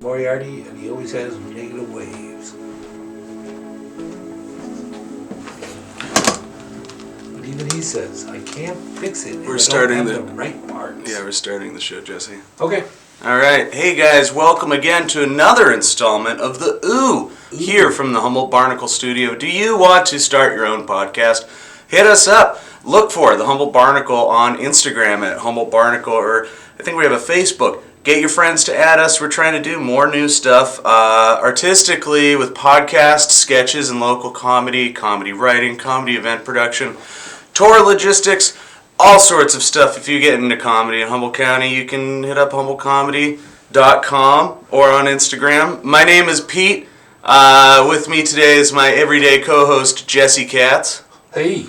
Moriarty, and he always has negative waves. But even he says, I can't fix it if I don't have the right parts. Yeah, we're starting the show, Jesse. Okay. All right. Hey, guys. Welcome again to another installment of the OoOoh here from the Humboldt Barnacle Studio. Do you want to start your own podcast? Hit us up. Look for the Humboldt Barnacle on Instagram at Humboldt Barnacle, or I think we have a Facebook. Get your friends to add us. We're trying to do more new stuff artistically with podcasts, sketches, and local comedy, comedy writing, comedy event production, tour logistics, all sorts of stuff. If you get into comedy in Humboldt County, you can hit up HumboldtComedy.com or on Instagram. My name is Pete. With me today is my everyday co-host, Jesse Katz. Hey.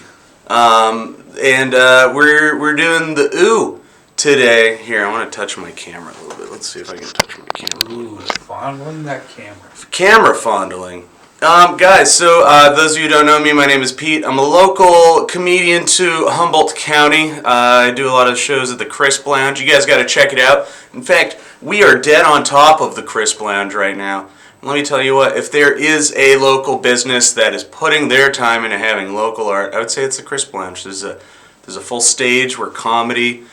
And we're doing the OoOoh today. Here, I want to touch my camera a little bit. Let's see if I can touch my camera. Ooh, fondling that camera. Camera fondling. Guys, so those of you who don't know me, my name is Pete. I'm a local comedian to Humboldt County. I do a lot of shows at the Crisp Lounge. You guys got to check it out. In fact, we are dead on top of the Crisp Lounge right now. Let me tell you what, if there is a local business that is putting their time into having local art, I would say it's the Crisp Lounge. There's a full stage where comedy,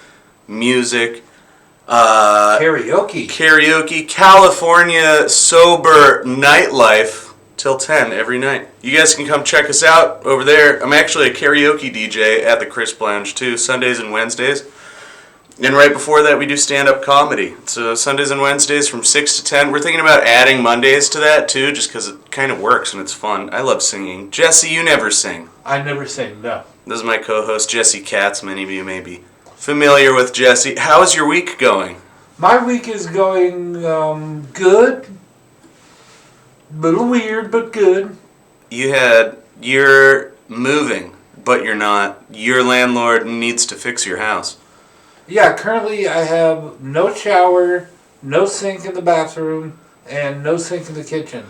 music, karaoke, California sober nightlife till 10 every night. You guys can come check us out over there. I'm actually a karaoke DJ at the Crisp Lounge too, Sundays and Wednesdays. And right before that, we do stand-up comedy. So Sundays and Wednesdays from 6 to 10. We're thinking about adding Mondays to that too, just because it kind of works and it's fun. I love singing. Jesse, you never sing. I never sing, no. This is my co-host, Jesse Katz. Many of you may be familiar with Jesse. How is your week going? My week is going good. A little weird, but good. You're moving, but you're not. Your landlord needs to fix your house. Yeah, currently I have no shower, no sink in the bathroom, and no sink in the kitchen.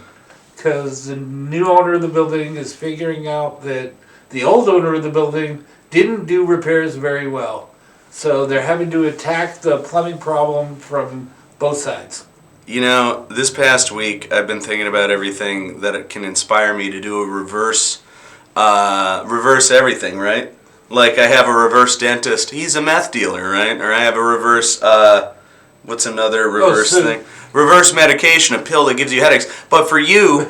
Because the new owner of the building is figuring out that the old owner of the building didn't do repairs very well. So they're having to attack the plumbing problem from both sides. You know, this past week I've been thinking about everything that it can inspire me to do a reverse everything, right? Like I have a reverse dentist. He's a meth dealer, right? Or I have a reverse, what's another reverse thing? Reverse medication, a pill that gives you headaches. But for you,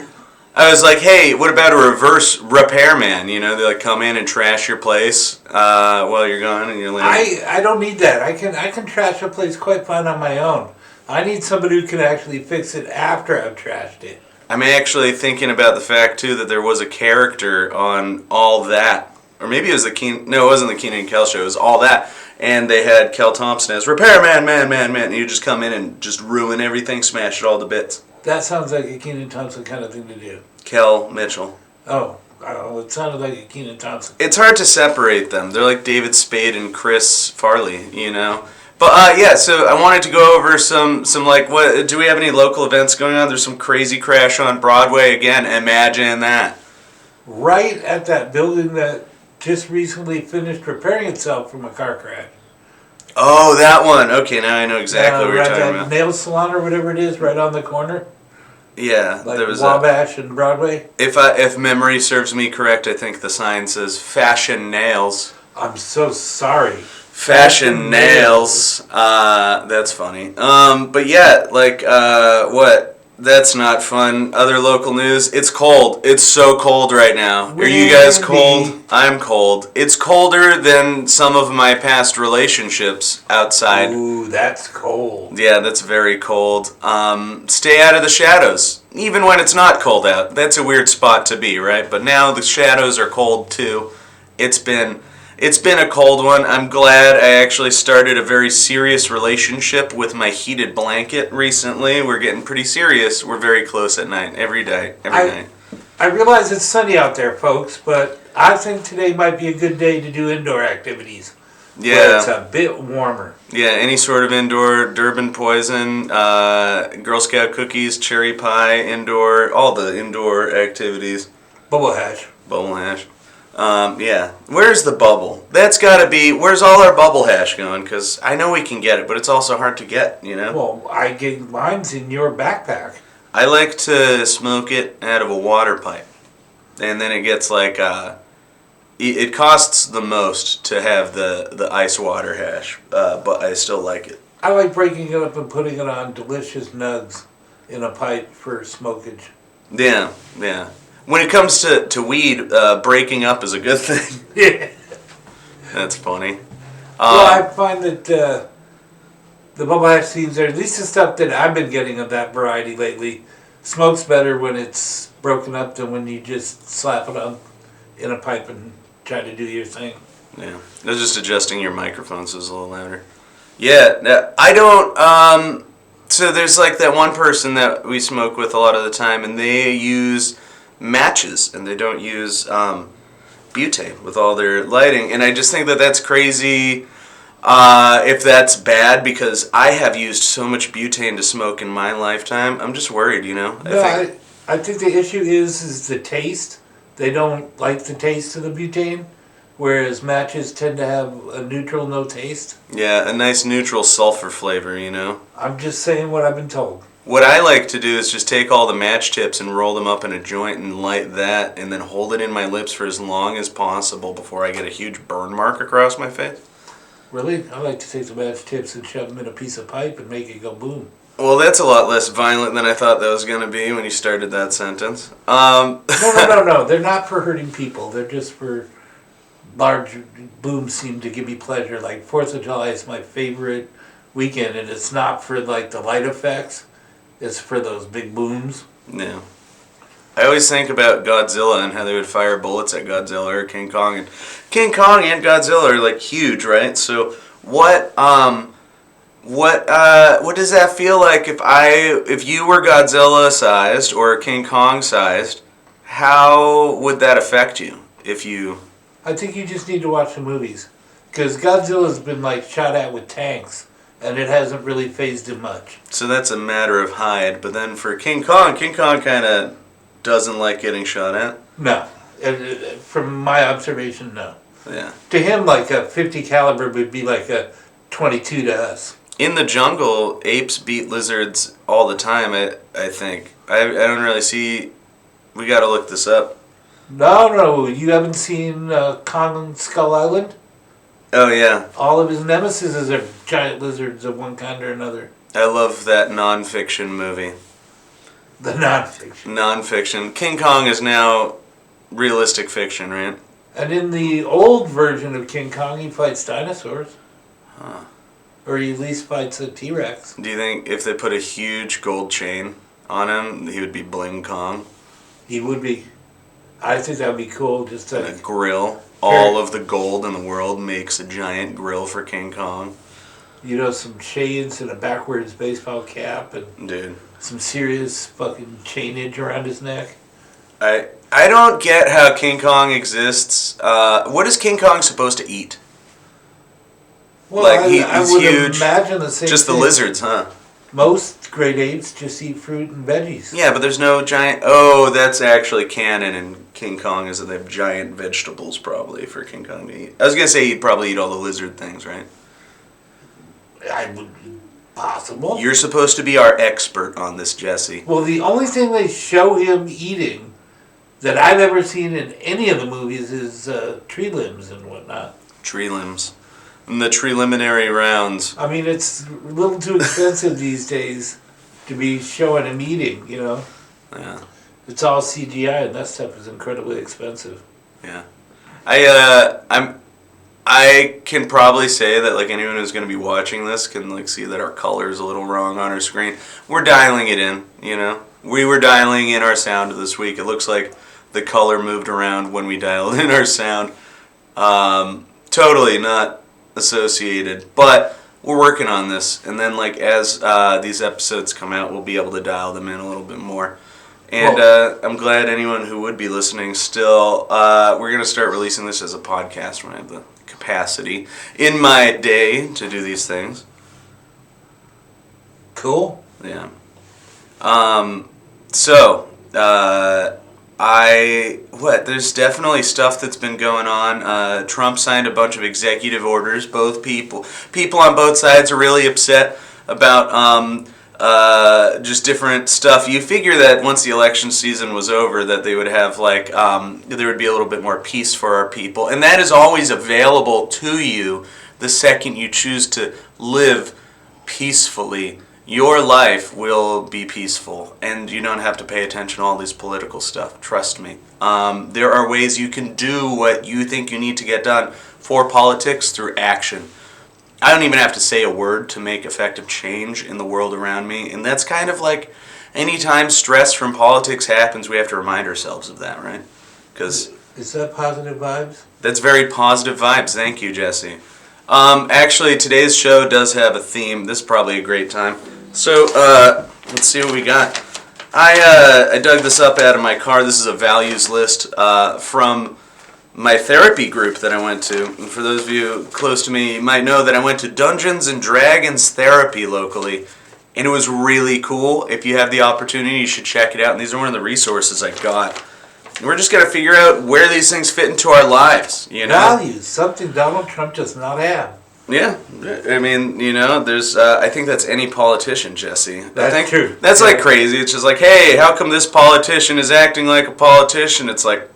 I was like, hey, what about a reverse repairman? You know, they like come in and trash your place while you're gone and you're like... I don't need that. I can trash a place quite fine on my own. I need somebody who can actually fix it after I've trashed it. I'm actually thinking about the fact, too, that there was a character on All That. Or maybe it was it wasn't the Keenan and Kel show. It was All That. And they had Kel Thompson as repairman, man. And you just come in and just ruin everything, smash it all to bits. That sounds like a Keenan Thompson kind of thing to do. Kel Mitchell. Oh, I don't know. It sounded like a Keenan Thompson. It's hard to separate them. They're like David Spade and Chris Farley, you know. But yeah, so I wanted to go over some like, what do we have any local events going on? There's some crazy crash on Broadway again. Imagine that. Right at that building that just recently finished repairing itself from a car crash. Oh, that one. Okay, now I know exactly what you're talking about. Nail salon or whatever it is, right on the corner. Yeah, like there was Wabash and Broadway. If memory serves me correct, I think the sign says Fashion Nails. I'm so sorry. Fashion nails. That's funny. But yeah, like, what? That's not fun. Other local news. It's cold. It's so cold right now. Are you guys cold? I'm cold. It's colder than some of my past relationships outside. Ooh, that's cold. Yeah, that's very cold. Stay out of the shadows. Even when it's not cold out. That's a weird spot to be, right? But now the shadows are cold too. It's been a cold one. I'm glad I actually started a very serious relationship with my heated blanket recently. We're getting pretty serious. We're very close at night, every night. I realize it's sunny out there, folks, but I think today might be a good day to do indoor activities. Yeah. It's a bit warmer. Yeah, any sort of indoor, Durban poison, Girl Scout cookies, cherry pie, indoor, all the indoor activities. Bubble hash. Yeah. Where's the bubble? That's got to be. Where's all our bubble hash going? Because I know we can get it, but it's also hard to get. Well, I get mine's in your backpack. I like to smoke it out of a water pipe, and then it gets like it costs the most to have the ice water hash, but I still like it. I like breaking it up and putting it on delicious nugs in a pipe for smokage. Yeah, yeah. When it comes to weed, breaking up is a good thing. Yeah. That's funny. Well, I find that the bubble hash seems, or at least the stuff that I've been getting of that variety lately, smokes better when it's broken up than when you just slap it on in a pipe and try to do your thing. Yeah, I was just adjusting your microphone so it's a little louder. Yeah, I don't. So there's like that one person that we smoke with a lot of the time, and they use matches and they don't use butane with all their lighting, and I just think that that's crazy. If that's bad, because I have used so much butane to smoke in my lifetime, I'm just worried. I think the issue is the taste. They don't like the taste of the butane, whereas matches tend to have a neutral, no taste. Yeah, a nice neutral sulfur flavor. I'm just saying what I've been told. What I like to do is just take all the match tips and roll them up in a joint and light that, and then hold it in my lips for as long as possible before I get a huge burn mark across my face. Really? I like to take the match tips and shove them in a piece of pipe and make it go boom. Well, that's a lot less violent than I thought that was going to be when you started that sentence. No. They're not for hurting people. They're just for large booms seem to give me pleasure. Like 4th of July is my favorite weekend, and it's not for like the light effects. It's for those big booms. Yeah. I always think about Godzilla and how they would fire bullets at Godzilla or King Kong. And King Kong and Godzilla are like huge, right? So what does that feel like if you were Godzilla sized or King Kong sized? How would that affect you if you? I think you just need to watch the movies, because Godzilla's been like shot at with tanks, and it hasn't really phased him much. So that's a matter of hide. But then for King Kong kind of doesn't like getting shot at. No, from my observation, no. Yeah. To him, like a 50 caliber would be like a 22 to us. In the jungle, apes beat lizards all the time. I think I don't really see. We got to look this up. No, you haven't seen Kong on Skull Island? Oh yeah. All of his nemesis are giant lizards of one kind or another. I love that non-fiction movie. The non-fiction. Non-fiction. King Kong is now realistic fiction, right? And in the old version of King Kong, he fights dinosaurs. Huh. Or he at least fights a T-Rex. Do you think if they put a huge gold chain on him, he would be Bling Kong? He would be. I think that would be cool. Just a grill. All of the gold in the world makes a giant grill for King Kong. Some shades and a backwards baseball cap and dude, some serious fucking chainage around his neck. I don't get how King Kong exists. What is King Kong supposed to eat? Well, like he's I would huge. Imagine the same. Just thing. The lizards, huh? Most great apes just eat fruit and veggies. Yeah, but there's no giant. Oh, that's actually canon in King Kong, is that they have giant vegetables probably for King Kong to eat. I was gonna say he'd probably eat all the lizard things, right? I would. Possible. You're supposed to be our expert on this, Jesse. Well, the only thing they show him eating that I've ever seen in any of the movies is tree limbs and whatnot. Tree limbs. And the preliminary rounds. I mean, it's a little too expensive these days to be showing him eating, Yeah. It's all CGI, and that stuff is incredibly expensive. Yeah. I can probably say that like anyone who's going to be watching this can like see that our color is a little wrong on our screen. We're dialing it in, We were dialing in our sound this week. It looks like the color moved around when we dialed in our sound. Totally not associated, but we're working on this, and then like as these episodes come out, we'll be able to dial them in a little bit more. And I'm glad anyone who would be listening still. We're gonna start releasing this as a podcast when I have the capacity in my day to do these things. Cool. Yeah. So There's definitely stuff that's been going on. Trump signed a bunch of executive orders. Both people on both sides are really upset about just different stuff. You figure that once the election season was over, that they would have there would be a little bit more peace for our people, and that is always available to you the second you choose to live peacefully. Your life will be peaceful, and you don't have to pay attention to all this political stuff. Trust me. There are ways you can do what you think you need to get done for politics through action. I don't even have to say a word to make effective change in the world around me, and that's kind of like anytime stress from politics happens, we have to remind ourselves of that, right? Because is that positive vibes? That's very positive vibes. Thank you, Jesse. Actually, today's show does have a theme. This is probably a great time. So, let's see what we got. I dug this up out of my car. This is a values list from my therapy group that I went to. And for those of you close to me, you might know that I went to Dungeons and Dragons therapy locally. And it was really cool. If you have the opportunity, you should check it out. And these are one of the resources I got. And we're just going to figure out where these things fit into our lives, you know? Values, something Donald Trump does not have. Yeah, I mean, there's, I think that's any politician, Jesse. That's true. That's like crazy. It's just like, hey, how come this politician is acting like a politician? It's like,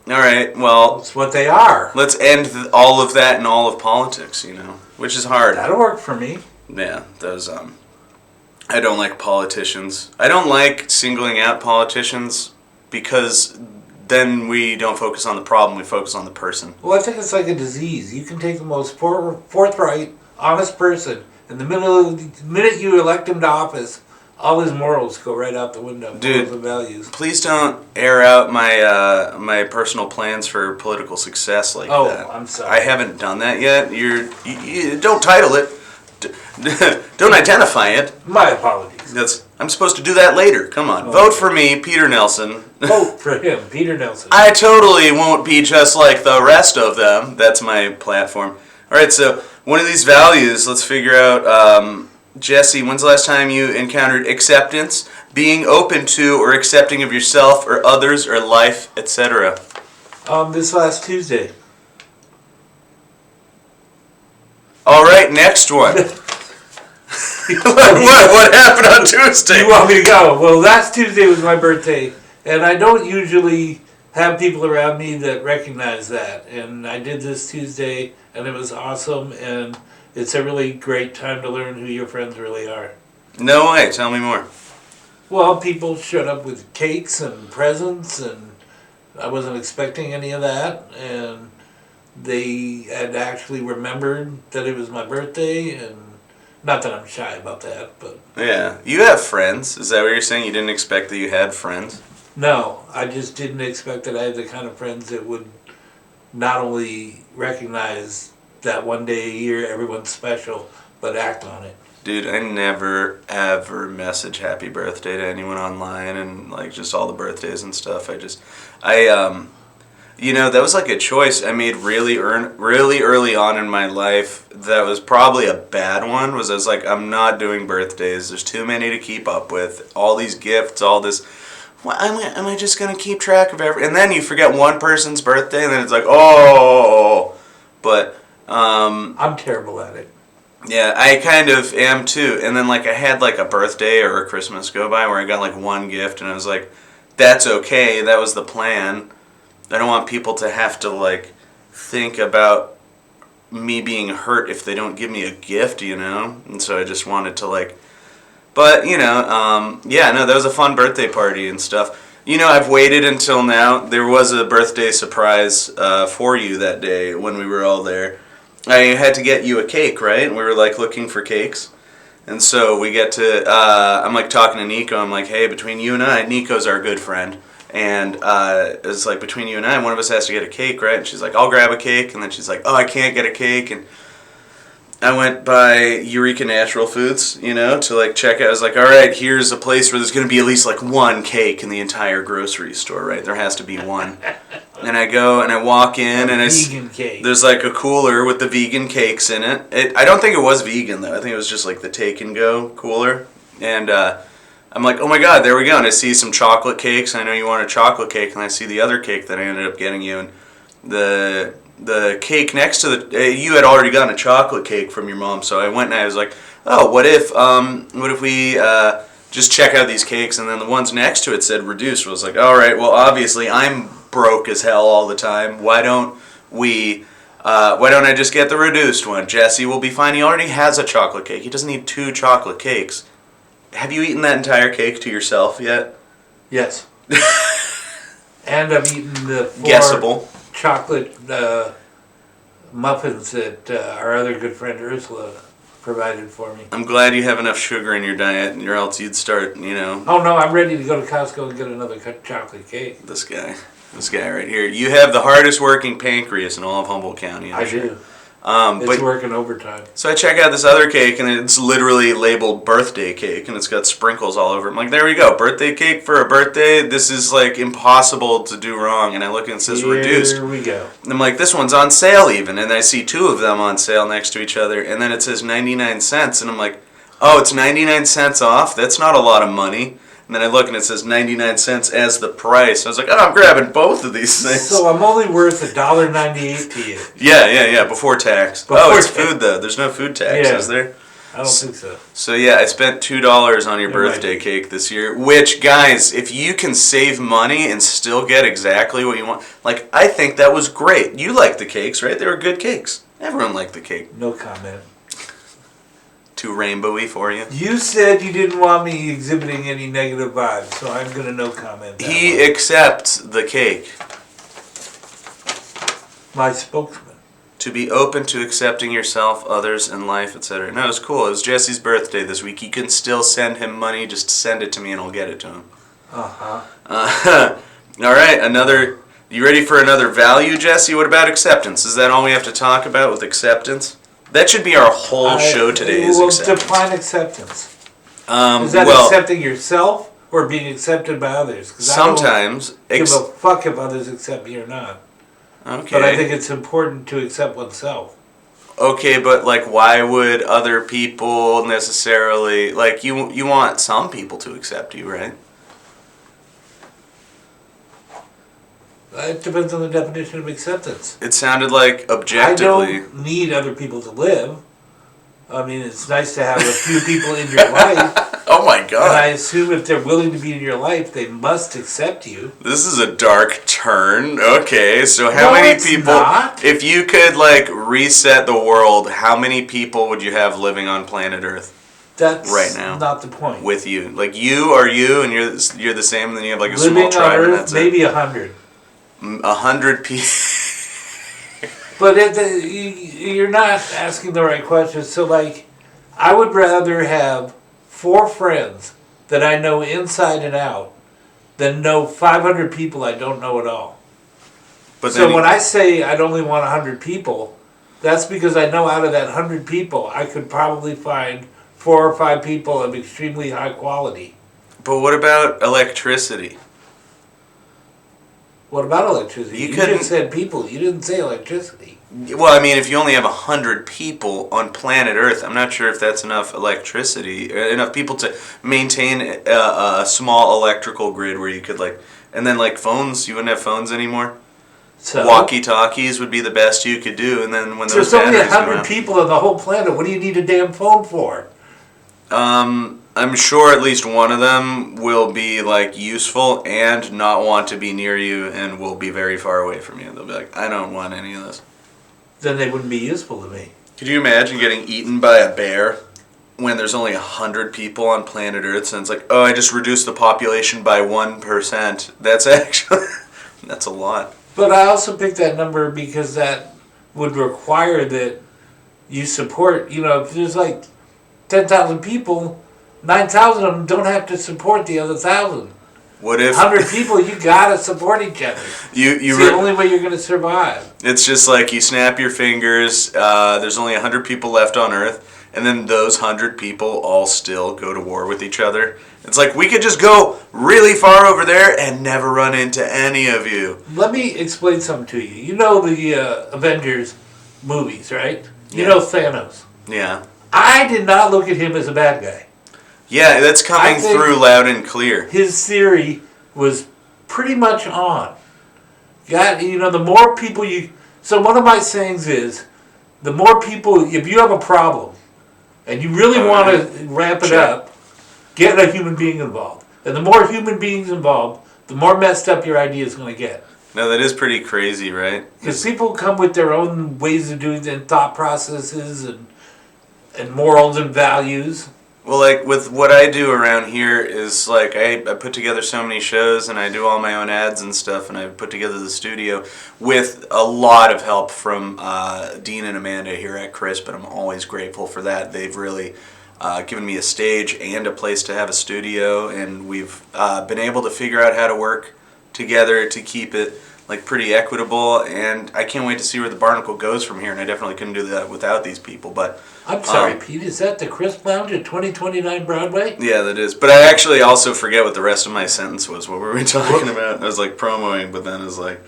all right, well, that's what they are. Let's end all of that and all of politics, which is hard. That'll work for me. Yeah, I don't like politicians. I don't like singling out politicians because then we don't focus on the problem, we focus on the person. Well, I think it's like a disease. You can take the most forthright, honest person, and the minute you elect him to office, all his morals go right out the window. Dude, morals and values. Please don't air out my personal plans for political success like that. Oh, I'm sorry. I haven't done that yet. You don't title it. Don't identify it. My apologies. I'm supposed to do that later. Come on. Vote for me, Peter Nelson. Vote for him, Peter Nelson. I totally won't be just like the rest of them. That's my platform. All right, so one of these values, let's figure out, Jesse, when's the last time you encountered acceptance, being open to or accepting of yourself or others or life, etc.? This last Tuesday. All right, next one. what happened on Tuesday? You want me to go? Well, last Tuesday was my birthday, and I don't usually have people around me that recognize that. And I did this Tuesday, and it was awesome, and it's a really great time to learn who your friends really are. No way. Tell me more. Well, people showed up with cakes and presents, and I wasn't expecting any of that, and they had actually remembered that it was my birthday, and not that I'm shy about that, but... Yeah. You have friends. Is that what you're saying? You didn't expect that you had friends? No, I just didn't expect that I had the kind of friends that would not only recognize that one day a year everyone's special, but act on it. Dude, I never, ever message happy birthday to anyone online and, just all the birthdays and stuff. That was like a choice I made really early on in my life. That was probably a bad one. I was like, I'm not doing birthdays. There's too many to keep up with. All these gifts, all this. Well, am I just gonna keep track of every? And then you forget one person's birthday, and then it's like, oh. But I'm terrible at it. Yeah, I kind of am too. And then I had a birthday or a Christmas go by where I got one gift, and I was like, that's okay. That was the plan. I don't want people to have to think about me being hurt if they don't give me a gift, And so I just wanted to but that was a fun birthday party and stuff. I've waited until now. There was a birthday surprise for you that day when we were all there. I had to get you a cake, right? And we were looking for cakes. And so we get to, I'm talking to Nico. I'm like, hey, between you and I, Nico's our good friend. And it's between you and I, one of us has to get a cake, right? And she's like, I'll grab a cake. And then she's like, oh, I can't get a cake. And I went by Eureka Natural Foods, to check out. I was like, all right, here's a place where there's going to be at least one cake in the entire grocery store, right? There has to be one. And I go and I walk in and vegan cake. There's a cooler with the vegan cakes in it. I don't think it was vegan though. I think it was just the take and go cooler. And I'm like, oh my god, there we go. And I see some chocolate cakes. I know you want a chocolate cake, and I see the other cake that I ended up getting you, and the cake next to the you had already gotten a chocolate cake from your mom. So I went and I was like, oh, what if we just check out these cakes? And then the ones next to it said reduced. I was like, all right, well, obviously I'm broke as hell all the time. Why don't I just get the reduced one? Jesse will be fine. He already has a chocolate cake. He doesn't need 2 chocolate cakes. Have you eaten that entire cake to yourself yet? Yes. And I've eaten the 4 Guessable chocolate muffins that our other good friend Ursula provided for me. I'm glad you have enough sugar in your diet, or else you'd start, Oh no, I'm ready to go to Costco and get another chocolate cake. This guy right here. You have the hardest working pancreas in all of Humboldt County. I do. But It's working overtime. so I check out this other cake, and it's literally labeled birthday cake, and it's got sprinkles all over it. I'm like, there we go, birthday cake for a birthday. This is like impossible to do wrong. And I look and it says reduced. Here we go. And I'm like, this one's on sale even. And I see 2 of them on sale next to each other, and then it says 99 cents. And I'm like, oh, it's 99 cents off? That's not a lot of money. And then I look and it says 99 cents as the price. I was like, oh, I'm grabbing both of these things. So I'm only worth $1.98 to you. Yeah, before tax. It's food though. There's no food tax, is there? I don't think so. So yeah, I spent $2 on your birthday cake this year. Which, guys, if you can save money and still get exactly what you want, like, I think that was great. You liked the cakes, right? They were good cakes. Everyone liked the cake. No comment. Too rainbowy for you? You said you didn't want me exhibiting any negative vibes, so I'm going to no comment. He accepts the cake. My spokesman. To be open to accepting yourself, others, and life, etc. No, it was cool. It was Jesse's birthday this week. You can still send him money. Just send it to me and I'll get it to him. All right, you ready for another value, Jesse? What about acceptance? Is that all we have to talk about with acceptance? That should be our whole show today. Is acceptance. Define acceptance. Is that accepting yourself or being accepted by others? Sometimes. I don't give a fuck if others accept me or not. Okay. But I think it's important to accept oneself. Okay, but like, why would other people necessarily, like, you want some people to accept you, right? It depends on the definition of acceptance. It sounded like objectively. I don't need other people to live. I mean, it's nice to have a few people in your life. Oh my God. And I assume if they're willing to be in your life, they must accept you. This is a dark turn. Okay, so how many people, if you could like reset the world, how many people would you have living on planet Earth? That's right now. Not the point. With you. Like, you are you, and you're the same, and then you have like a small tribe, on Earth, and that's maybe it. 100. 100 people. But you're not asking the right questions. So, like, I would rather have 4 friends that I know inside and out than know 500 people I don't know at all. But so when I say I'd only want 100 people, that's because I know out of that 100 people, I could probably find 4 or 5 people of extremely high quality. But what about electricity? What about electricity? You just said people. You didn't say electricity. Well, I mean, if you only have 100 people on planet Earth, I'm not sure if that's enough electricity, enough people to maintain a small electrical grid where you could, like, and then, like, phones, you wouldn't have phones anymore? So, walkie-talkies would be the best you could do, and then when those batteries there's only 100 people on the whole planet. What do you need a damn phone for? I'm sure at least one of them will be, like, useful and not want to be near you and will be very far away from you. They'll be like, I don't want any of this. Then they wouldn't be useful to me. Could you imagine getting eaten by a bear when there's only 100 people on planet Earth? And it's like, oh, I just reduced the population by 1%. That's actually, that's a lot. But I also picked that number because that would require that you support, if there's like 10,000 people, 9,000 of them don't have to support the other 1,000. What if 100 people? You gotta support each other. It's the only way you're gonna survive. It's just like you snap your fingers. There's only 100 people left on Earth, and then those 100 people all still go to war with each other. It's like we could just go really far over there and never run into any of you. Let me explain something to you. You know the Avengers movies, right? You Yeah. know Thanos. Yeah. I did not look at him as a bad guy. Yeah, that's coming through loud and clear. His theory was pretty much on. The more people you... So one of my sayings is, the more people, if you have a problem, and you really want to ramp it up, get a human being involved. And the more human beings involved, the more messed up your idea is going to get. No, that is pretty crazy, right? Because people come with their own ways of doing and thought processes and morals and values. Well, like with what I do around here is like I put together so many shows and I do all my own ads and stuff, and I put together the studio with a lot of help from Dean and Amanda here at Chris, but I'm always grateful for that. They've really given me a stage and a place to have a studio, and we've been able to figure out how to work together to keep it like pretty equitable, and I can't wait to see where the Barnacle goes from here, and I definitely couldn't do that without these people. But I'm sorry, Pete, is that the Crisp Lounge at 2029 Broadway? yeah, that is. But I actually also forget what the rest of my sentence was. What were we talking about? I was like promoting, but then it was like...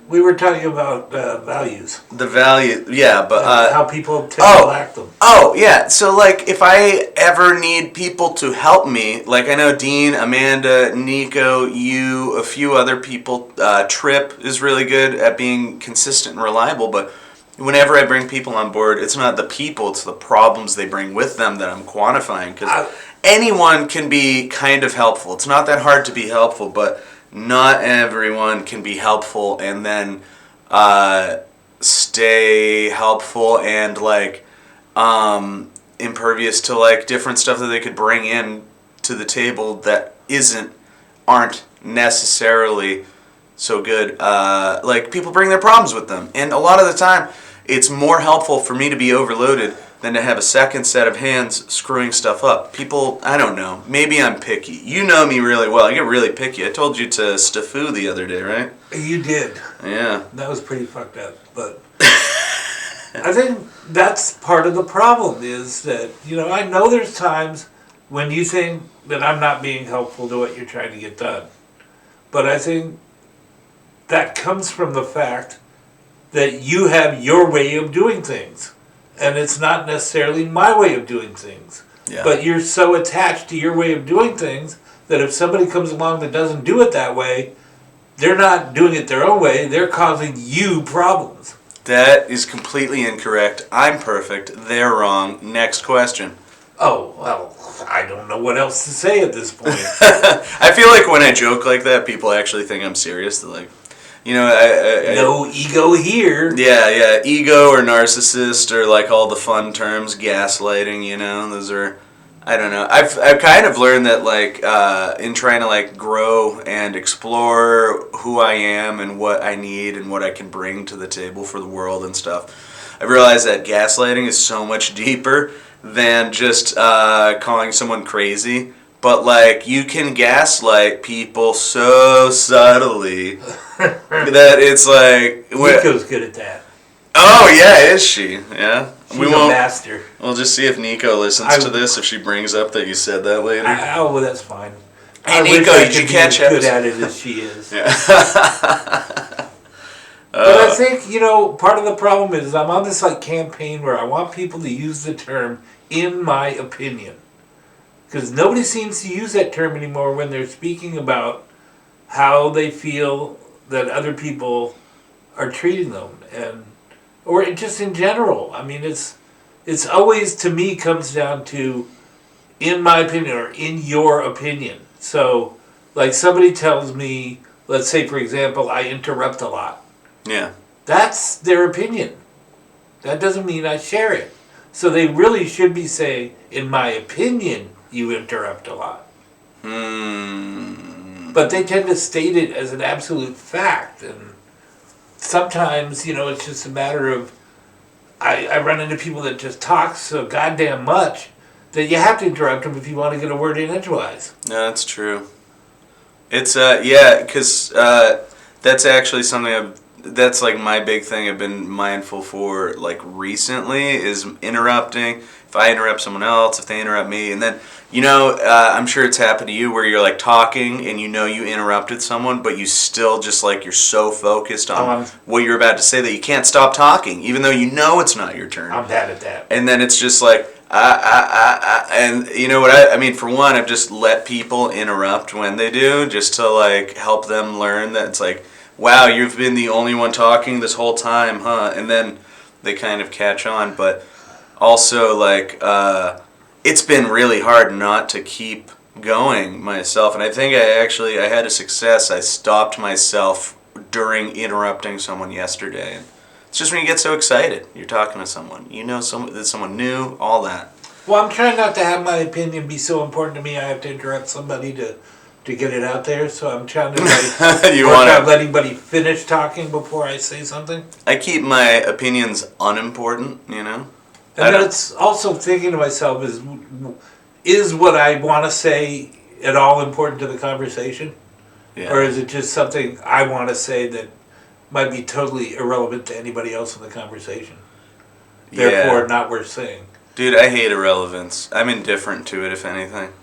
We were talking about values. The value, yeah, but... how people tend to lack them. Oh, yeah. So, like, if I ever need people to help me, like I know Dean, Amanda, Nico, you, a few other people, Trip is really good at being consistent and reliable, but whenever I bring people on board, it's not the people, it's the problems they bring with them that I'm quantifying, because anyone can be kind of helpful. It's not that hard to be helpful, but not everyone can be helpful and then stay helpful and like impervious to like different stuff that they could bring in to the table that aren't necessarily so good. Like people bring their problems with them, and a lot of the time it's more helpful for me to be overloaded than to have a second set of hands screwing stuff up. People, I don't know, maybe I'm picky. You know me really well. I get really picky. I told you to Staffu the other day, right? You did. Yeah. That was pretty fucked up, but I think that's part of the problem is that, I know there's times when you think that I'm not being helpful to what you're trying to get done. But I think that comes from the fact that you have your way of doing things. And it's not necessarily my way of doing things. Yeah. But you're so attached to your way of doing things that if somebody comes along that doesn't do it that way, they're not doing it their own way, they're causing you problems. That is completely incorrect. I'm perfect. They're wrong. Next question. Oh, well, I don't know what else to say at this point. I feel like when I joke like that, people actually think I'm serious. They're like, no ego here. Yeah, ego or narcissist or like all the fun terms, gaslighting, those are, I don't know. I've kind of learned that like in trying to like grow and explore who I am and what I need and what I can bring to the table for the world and stuff, I realized that gaslighting is so much deeper than just calling someone crazy. But, like, you can gaslight people so subtly that it's like... Nico's good at that. Oh, yeah, is she? Yeah? She's a master. We'll just see if Nico listens to this, if she brings up that you said that later. Well, that's fine. Hey, Nico, did you catch as good at it as she is. Yeah. But I think, part of the problem is I'm on this, like, campaign where I want people to use the term, in my opinion. Because nobody seems to use that term anymore when they're speaking about how they feel that other people are treating them, or just in general. I mean, it's always, to me, comes down to, in my opinion, or in your opinion. So, like somebody tells me, let's say, for example, I interrupt a lot. Yeah. That's their opinion. That doesn't mean I share it. So they really should be saying, in my opinion, you interrupt a lot. But they tend to state it as an absolute fact. And sometimes, it's just a matter of, I run into people that just talk so goddamn much that you have to interrupt them if you want to get a word in edgewise. No, that's true. It's, because that's actually something that's like my big thing I've been mindful for like recently is interrupting. If I interrupt someone else, if they interrupt me, and then, I'm sure it's happened to you where you're like talking and you interrupted someone, but you still just like you're so focused on what you're about to say that you can't stop talking, even though it's not your turn. I'm bad at that. And then it's just like, And you know what I mean, for one, I've just let people interrupt when they do, just to like help them learn that it's like, wow, you've been the only one talking this whole time, huh? And then they kind of catch on. But also, like, it's been really hard not to keep going myself. And I think I had a success. I stopped myself during interrupting someone yesterday. And it's just when you get so excited, you're talking to someone, someone new, all that. Well, I'm trying not to have my opinion be so important to me. I have to interrupt somebody to get it out there. So I'm trying to not let anybody finish talking before I say something. I keep my opinions unimportant, And then it's also thinking to myself, is what I want to say at all important to the conversation? Yeah. Or is it just something I want to say that might be totally irrelevant to anybody else in the conversation? Therefore, not worth saying. Dude, I hate irrelevance. I'm indifferent to it, if anything.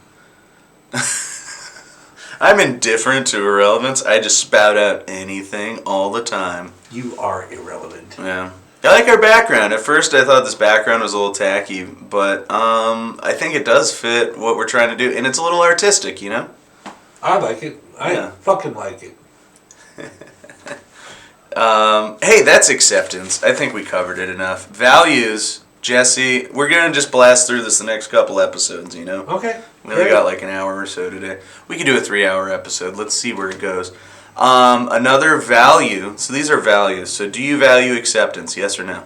I'm indifferent to irrelevance. I just spout out anything all the time. You are irrelevant. Yeah. I like our background. At first, I thought this background was a little tacky, but I think it does fit what we're trying to do, and it's a little artistic, you know? I like it. I fucking like it. Hey, that's acceptance. I think we covered it enough. Values, Jesse, we're going to just blast through this the next couple episodes, you know? Okay. We only got like an hour or so today. We could do a 3-hour episode. Let's see where it goes. Another value. So these are values. So do you value acceptance, yes or no?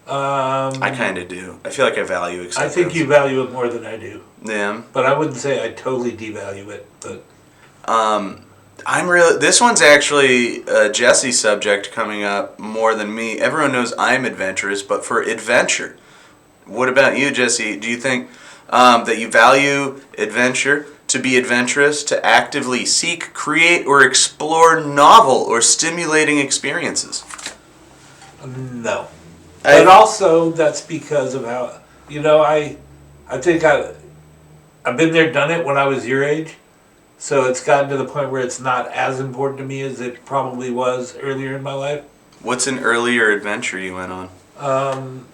I kind of do. I feel like I value acceptance. I think you value it more than I do. Yeah. But I wouldn't say I totally devalue it. But this one's actually Jesse's subject coming up more than me. Everyone knows I'm adventurous, but for adventure, what about you, Jesse? Do you think that you value adventure, to be adventurous, to actively seek, create, or explore novel or stimulating experiences? No. But also, that's because of how, I think I've been there, done it when I was your age. So it's gotten to the point where it's not as important to me as it probably was earlier in my life. What's an earlier adventure you went on?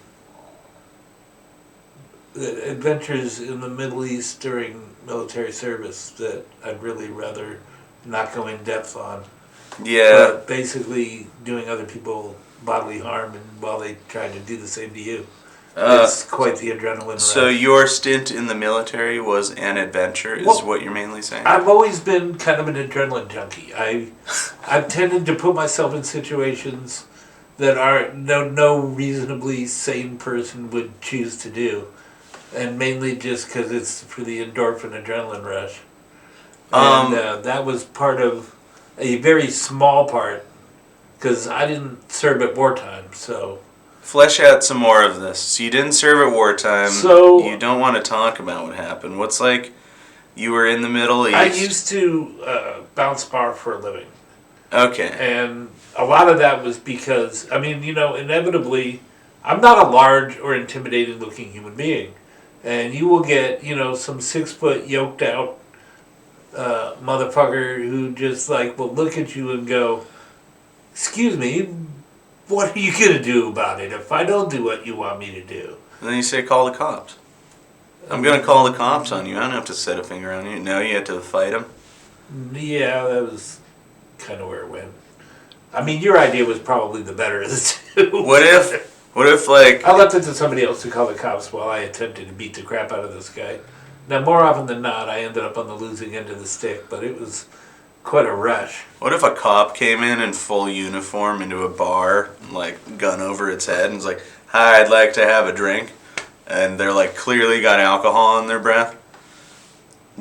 Adventures in the Middle East during military service that I'd really rather not go in depth on. Yeah. But basically doing other people bodily harm and while they tried to do the same to you. It's quite the adrenaline rush. So your stint in the military was an adventure, is what you're mainly saying? I've always been kind of an adrenaline junkie. I've tended to put myself in situations that no reasonably sane person would choose to do. And mainly just because it's for the endorphin adrenaline rush. And that was part of a very small part, because I didn't serve at wartime, so... Flesh out some more of this. So you didn't serve at wartime. So you don't want to talk about what happened. What's like, you were in the Middle East. I used to bounce bar for a living. Okay. And a lot of that was because, inevitably, I'm not a large or intimidating looking human being. And you will get, some 6-foot yoked out motherfucker who just will look at you and go, excuse me, what are you going to do about it if I don't do what you want me to do? And then you say, call the cops. I'm going to call the cops on you. I don't have to set a finger on you. No, you have to fight them. Yeah, that was kind of where it went. I mean, your idea was probably the better of the two. What if I left it to somebody else to call the cops while I attempted to beat the crap out of this guy. Now, more often than not, I ended up on the losing end of the stick, but it was quite a rush. What if a cop came in full uniform into a bar, gun over its head, and was like, hi, I'd like to have a drink, and they're clearly got alcohol in their breath?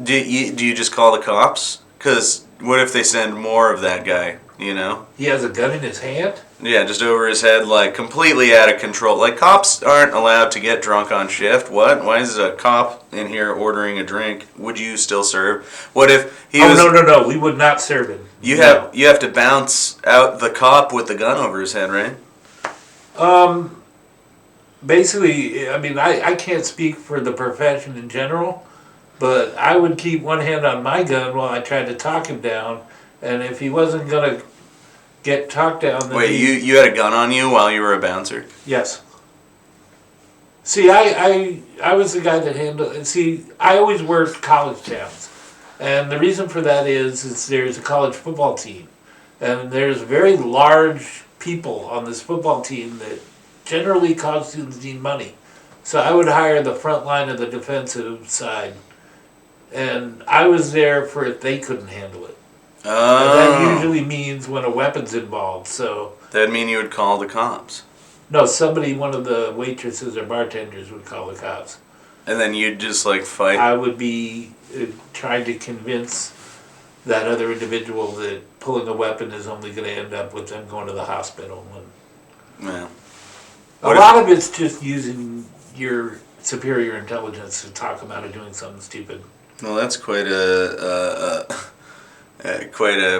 Do you just call the cops? Because what if they send more of that guy, He has a gun in his hand? Yeah, just over his head, completely out of control. Cops aren't allowed to get drunk on shift. What? Why is a cop in here ordering a drink? Would you still serve? What if he was... No. We would not serve him. You have to bounce out the cop with the gun over his head, right? Basically, I can't speak for the profession in general, but I would keep one hand on my gun while I tried to talk him down, and if he wasn't going to get talked down... Wait, you had a gun on you while you were a bouncer? Yes. See, I was the guy that handled. And see, I always worked college towns, and the reason for that is there's a college football team, and there's very large people on this football team that generally college students need money. So I would hire the front line of the defensive side, and I was there for if they couldn't handle it. And that usually means when a weapon's involved. So that'd mean you would call the cops. no, somebody, one of the waitresses or bartenders would call the cops. And then you'd just like fight. I would be trying to convince that other individual that pulling a weapon is only going to end up with them going to the hospital. And Yeah. a lot of it's just using your superior intelligence to talk them out of doing something stupid. Well, that's quite a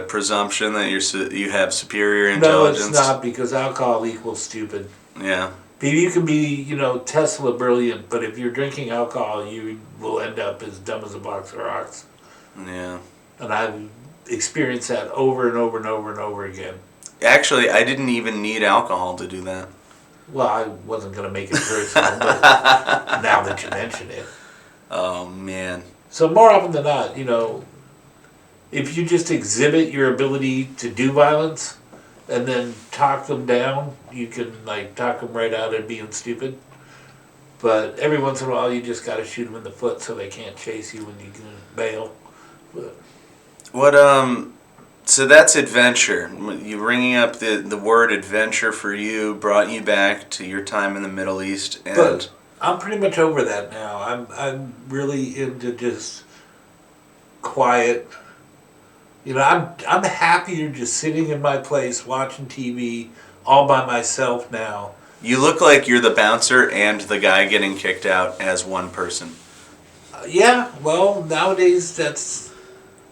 presumption that you have superior intelligence. No, it's not, because alcohol equals stupid. Yeah. You can be, Tesla brilliant, but if you're drinking alcohol, you will end up as dumb as a box of rocks. Yeah. And I've experienced that over and over and over and over again. Actually, I didn't even need alcohol to do that. Well, I wasn't going to make it personal, but now that you mention it. Oh, man. So more often than not, if you just exhibit your ability to do violence and then talk them down, you can talk them right out of being stupid. But every once in a while, you just got to shoot them in the foot so they can't chase you when you can bail. But So that's adventure. You bringing up the word adventure for you brought you back to your time in the Middle East, and but I'm pretty much over that now. I'm really into just quiet. I'm happier just sitting in my place watching TV all by myself now. you look like you're the bouncer and the guy getting kicked out as one person. Yeah, well, nowadays that's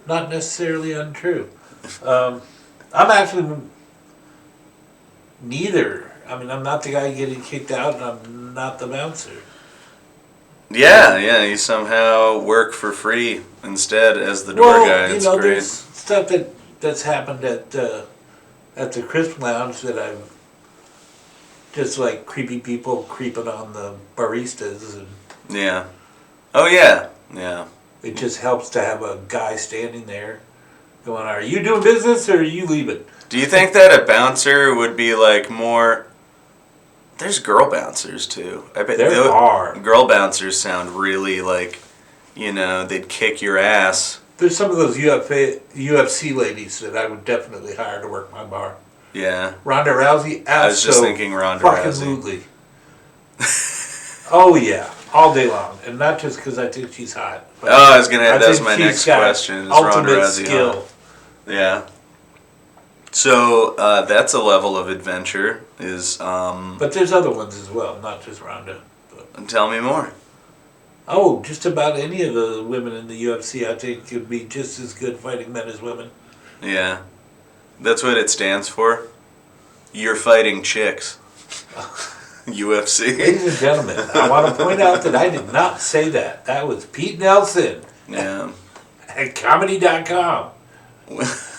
not necessarily untrue. I'm actually neither. I mean, I'm not the guy getting kicked out, and I'm not the bouncer. Yeah, you somehow work for free instead as the door guy. It's great. There's stuff that's happened at the Crisp Lounge that I've just creepy people creeping on the baristas, and Yeah. Oh, yeah. Yeah. it just helps to have a guy standing there going, "Are you doing business or are you leaving?" Do you think that a bouncer would be more... There's girl bouncers, too. I bet There are. Girl bouncers sound really they'd kick your ass. There's some of those UFC ladies that I would definitely hire to work my bar. Yeah. Ronda Rousey, I was just thinking Ronda Rousey. Absolutely. Oh yeah, all day long, and not just because I think she's hot. But I was gonna. That was think my she's next got question. Is Ronda ultimate Rousey skill. hot? Yeah. So that's a level of adventure. But there's other ones as well, not just Ronda. But. Tell me more. Oh, just about any of the women in the UFC, I think, could be just as good fighting men as women. Yeah, that's what it stands for. You're fighting chicks. UFC. Ladies and gentlemen, I want to point out that I did not say that. That was Pete Nelson. Yeah. At comedy.com.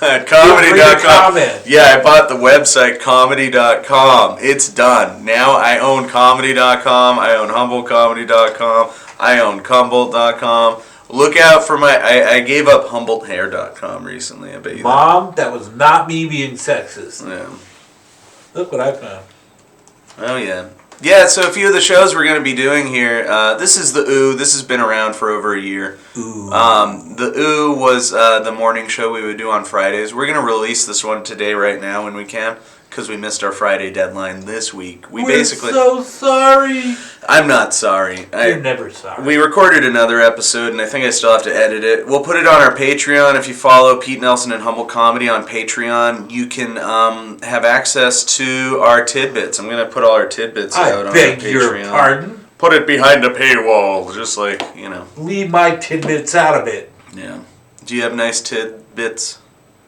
At comedy.com. Yeah, I bought the website comedy.com. It's done. Now I own comedy.com. I own humblecomedy.com. I own cumbolt.com. Look out for I gave up humboldthair.com recently. I bet you. Mom, that was not me being sexist. Yeah. Look what I found. Oh, yeah. Yeah, so a few of the shows we're going to be doing here. This is the OoOoh. This has been around for over a year. Ooh. The OoOoh was the morning show we would do on Fridays. We're going to release this one today right now when we can, because we missed our Friday deadline this week. We're so sorry. I'm not sorry. You're never sorry. We recorded another episode, and I think I still have to edit it. We'll put it on our Patreon. If you follow Pete Nelson and Humble Comedy on Patreon, you can have access to our tidbits. I'm going to put all our tidbits out on our Patreon. I beg your pardon? Put it behind a paywall, just Leave my tidbits out of it. Yeah. Do you have nice tidbits?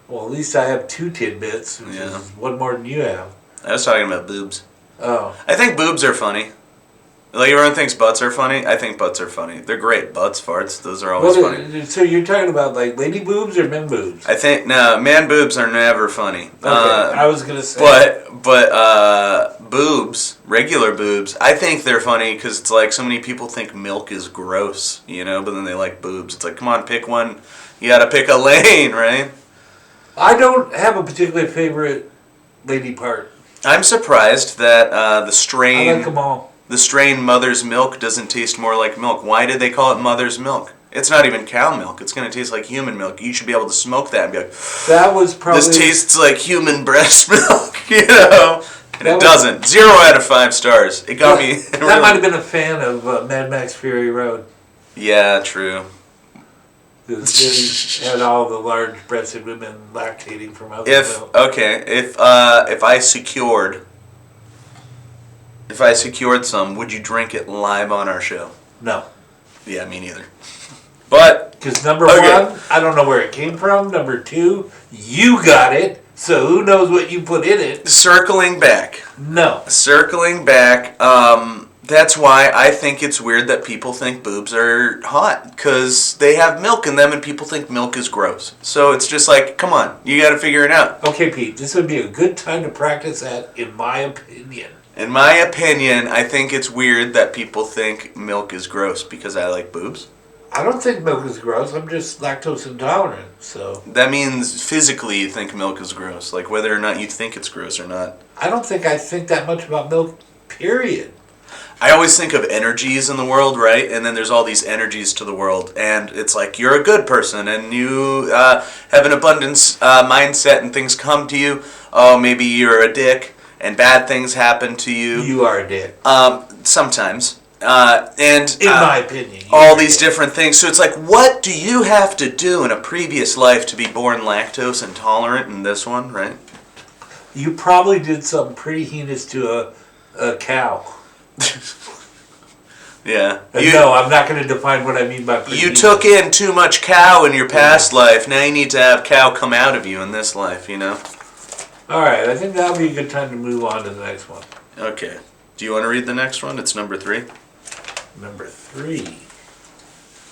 Well, at least I have 2 tidbits, which is one more than you have. I was talking about boobs. Oh. I think boobs are funny. Like everyone thinks butts are funny. I think butts are funny. They're great. Butts, farts, those are always funny. So you're talking about like lady boobs or men boobs? I think no, man boobs are never funny. Okay, I was gonna say. But boobs, regular boobs, I think they're funny because it's like so many people think milk is gross, you know, but then they like boobs. It's like, come on, pick one. You gotta pick a lane, right? I don't have a particular favorite lady part. I'm surprised that the I like strain, them all. the strain mother's milk doesn't taste more like milk. Why did they call it mother's milk? It's not even cow milk. It's going to taste like human milk. You should be able to smoke that and be like, That was probably. this tastes like human breast milk, you know? And That it was- doesn't. 0 out of 5 stars. It got me. That might have been a fan of Mad Max Fury Road. Yeah, true. They had all the large-breasted women lactating from other milk. If I secured some, would you drink it live on our show? No. Yeah, me neither. But Because number Okay. one, I don't know where it came from. Number two, you got it, so who knows what you put in it? circling back, No. that's why I think it's weird that people think boobs are hot, because they have milk in them and people think milk is gross. So it's just like, come on, you got to figure it out. Okay, Pete, this would be a good time to practice that, in my opinion. In my opinion, I think it's weird that people think milk is gross because I like boobs. I don't think milk is gross. I'm just lactose intolerant, so That means physically you think milk is gross, like whether or not you think it's gross or not. I don't think I think that much about milk, period. I always think of energies in the world, right? And then there's all these energies to the world. And it's like you're a good person and you have an abundance mindset and things come to you. Oh, maybe you're a dick and bad things happen to you. You are a dick. Sometimes. And In my opinion. all these different things. So it's like, what do you have to do in a previous life to be born lactose intolerant in this one, right? You probably did something pretty heinous to a cow. Yeah. No, I'm not going to define what I mean by pretty You heinous. took in too much cow in your past life. Now you need to have cow come out of you in this life, you know? All right, I think that'll be a good time to move on to the next one. Okay. Do you want to read the next one? It's number 3. Number 3.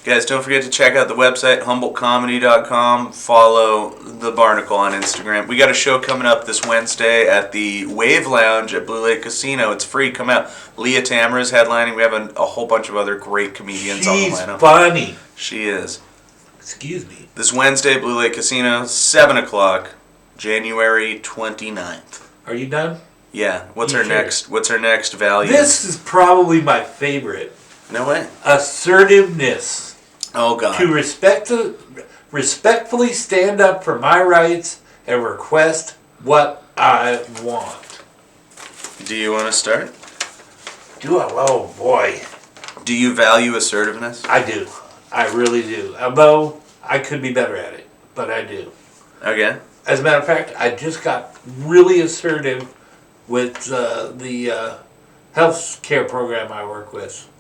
Guys, don't forget to check out the website, HumboldtComedy.com. Follow The Barnacle on Instagram. We got a show coming up this Wednesday at the Wave Lounge at Blue Lake Casino. It's free. Come out. Leah Tamara's headlining. We have a whole bunch of other great comedians on the She's lineup. funny. She is. Excuse me. This Wednesday, Blue Lake Casino, 7 o'clock, January 29th. Are you done? Yeah. What's You her sure? next? What's her next value? This is probably my favorite. No way. Assertiveness. Oh God. To respectfully stand up for my rights and request what I want. Do you want to start? Do I? Oh boy. Do you value assertiveness? I do. I really do. Although I could be better at it, but I do. Okay. As a matter of fact, I just got really assertive with the health care program I work with.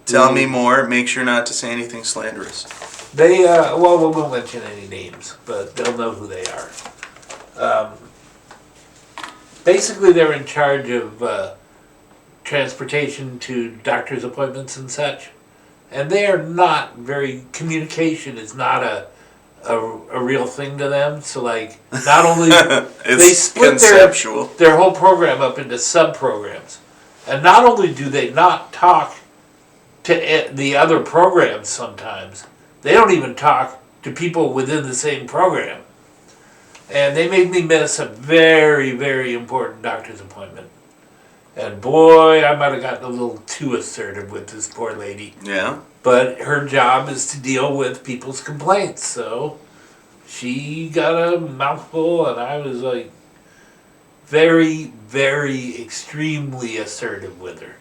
Tell me more. Make sure not to say anything slanderous. They, well, we won't mention any names, but they'll know who they are. Basically, they're in charge of transportation to doctor's appointments and such. And they are not very, communication is not a real thing to them. So, like, not only, It's they split conceptual. their whole program up into sub-programs. And not only do they not talk to the other programs sometimes, they don't even talk to people within the same program. And they made me miss a very, very important doctor's appointment. And boy, I might have gotten a little too assertive with this poor lady. Yeah. But her job is to deal with people's complaints, so she got a mouthful, and I was like very, very extremely assertive with her.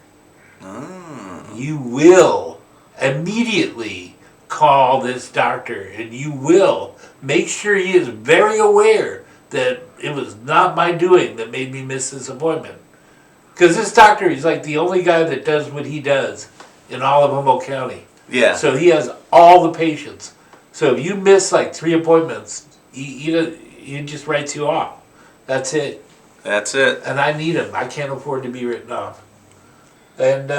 Oh. You will immediately call this doctor, and you will make sure he is very aware that it was not my doing that made me miss this appointment. Because this doctor, he's like the only guy that does what he does in all of Humboldt County. Yeah. So he has all the patients. So if you miss like 3 appointments, he just writes you off. That's it. That's it. And I need him. I can't afford to be written off. And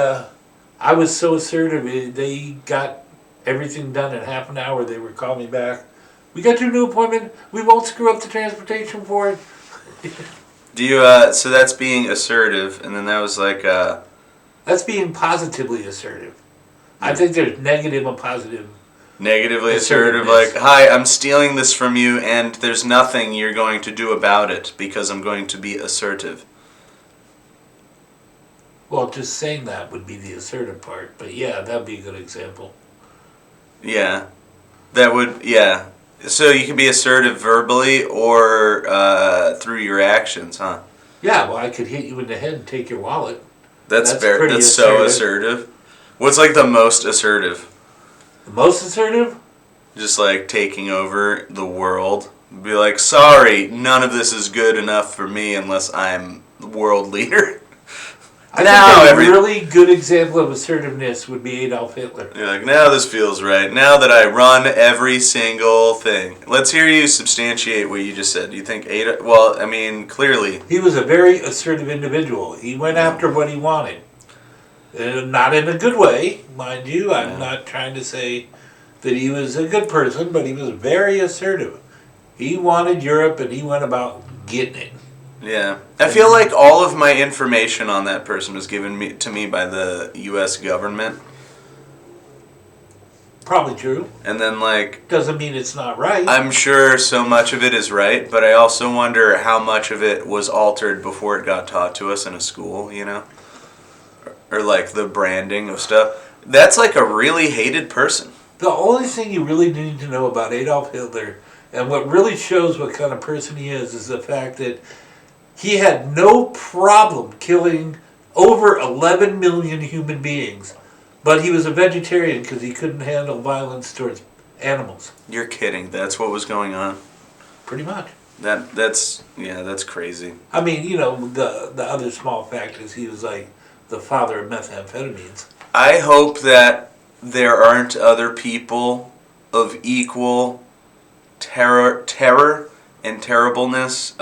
I was so assertive. They got everything done in half an hour. They were calling me back. We got your new appointment. We won't screw up the transportation for it. Do you, so that's being assertive, and then that was like, That's being positively assertive. I think there's negative and positive. negatively assertive, like, hi, I'm stealing this from you, and there's nothing you're going to do about it because I'm going to be assertive. Well, just saying that would be the assertive part. But yeah, that'd be a good example. Yeah. That would, yeah. So you can be assertive verbally or through your actions, huh? Yeah, well, I could hit you in the head and take your wallet. That's pretty that's so assertive. What's like the most assertive? The most assertive? Just like taking over the world. Be like, sorry, none of this is good enough for me unless I'm the world leader. I think a really good example of assertiveness would be Adolf Hitler. You're like, now this feels right. Now that I run every single thing. Let's hear you substantiate what you just said. Do you think well, I mean, clearly. He was a very assertive individual. He went after what he wanted. Not in a good way, mind you. I'm not trying to say that he was a good person, but he was very assertive. He wanted Europe and he went about getting it. Yeah. I feel like all of my information on that person was given to me by the U.S. government. Probably true. And then, like... Doesn't mean it's not right. I'm sure so much of it is right, but I also wonder how much of it was altered before it got taught to us in a school, you know? Or, like, the branding of stuff. That's, like, a really hated person. The only thing you really need to know about Adolf Hitler, and what really shows what kind of person he is the fact that he had no problem killing over 11 million human beings, but he was a vegetarian because he couldn't handle violence towards animals. You're kidding. That's what was going on? Pretty much. That's crazy. I mean, you know, the other small fact is he was like the father of methamphetamines. I hope that there aren't other people of equal terror and terribleness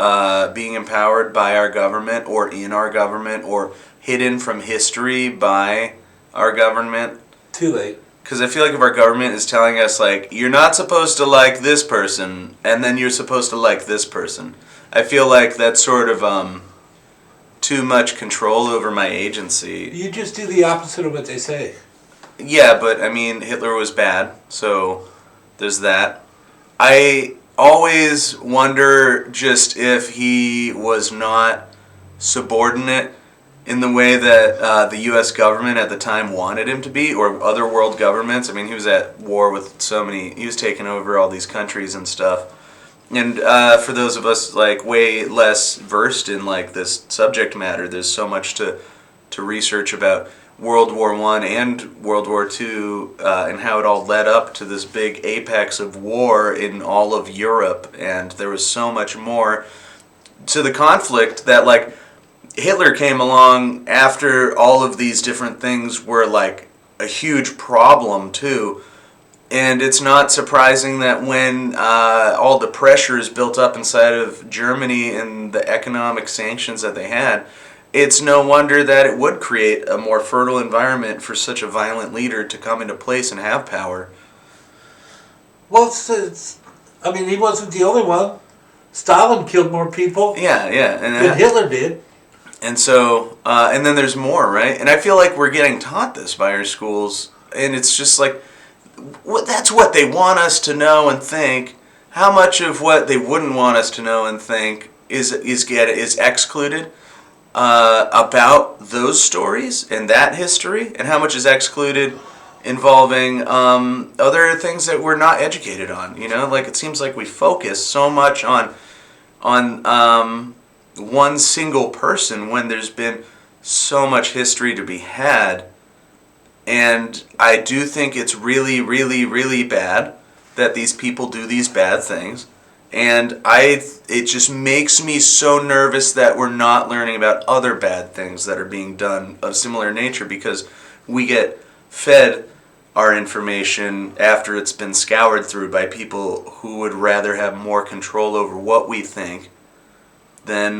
being empowered by our government or in our government or hidden from history by our government. Too late. Because I feel like if our government is telling us, like, you're not supposed to like this person, and then you're supposed to like this person, I feel like that's sort of too much control over my agency. You just do the opposite of what they say. Yeah, but, I mean, Hitler was bad, so there's that. I always wonder just if he was not subordinate in the way that the U.S. government at the time wanted him to be, or other world governments. I mean, he was at war with so many, he was taking over all these countries and stuff. And for those of us, like, way less versed in, like, this subject matter, there's so much to research about World War I and World War II and how it all led up to this big apex of war in all of Europe. And there was so much more to the conflict that, like, Hitler came along after all of these different things were, like, a huge problem, too. And it's not surprising that when all the pressure is built up inside of Germany and the economic sanctions that they had, it's no wonder that it would create a more fertile environment for such a violent leader to come into place and have power. Well, I mean, he wasn't the only one. Stalin killed more people than Hitler did. And so, and then there's more, right? And I feel like we're getting taught this by our schools, and it's just like, that's what they want us to know and think. How much of what they wouldn't want us to know and think is excluded about those stories and that history, and how much is excluded involving other things that we're not educated on? You know, like, it seems like we focus so much on one single person when there's been so much history to be had. And I do think it's really, really, really bad that these people do these bad things. And it just makes me so nervous that we're not learning about other bad things that are being done of similar nature, because we get fed our information after it's been scoured through by people who would rather have more control over what we think then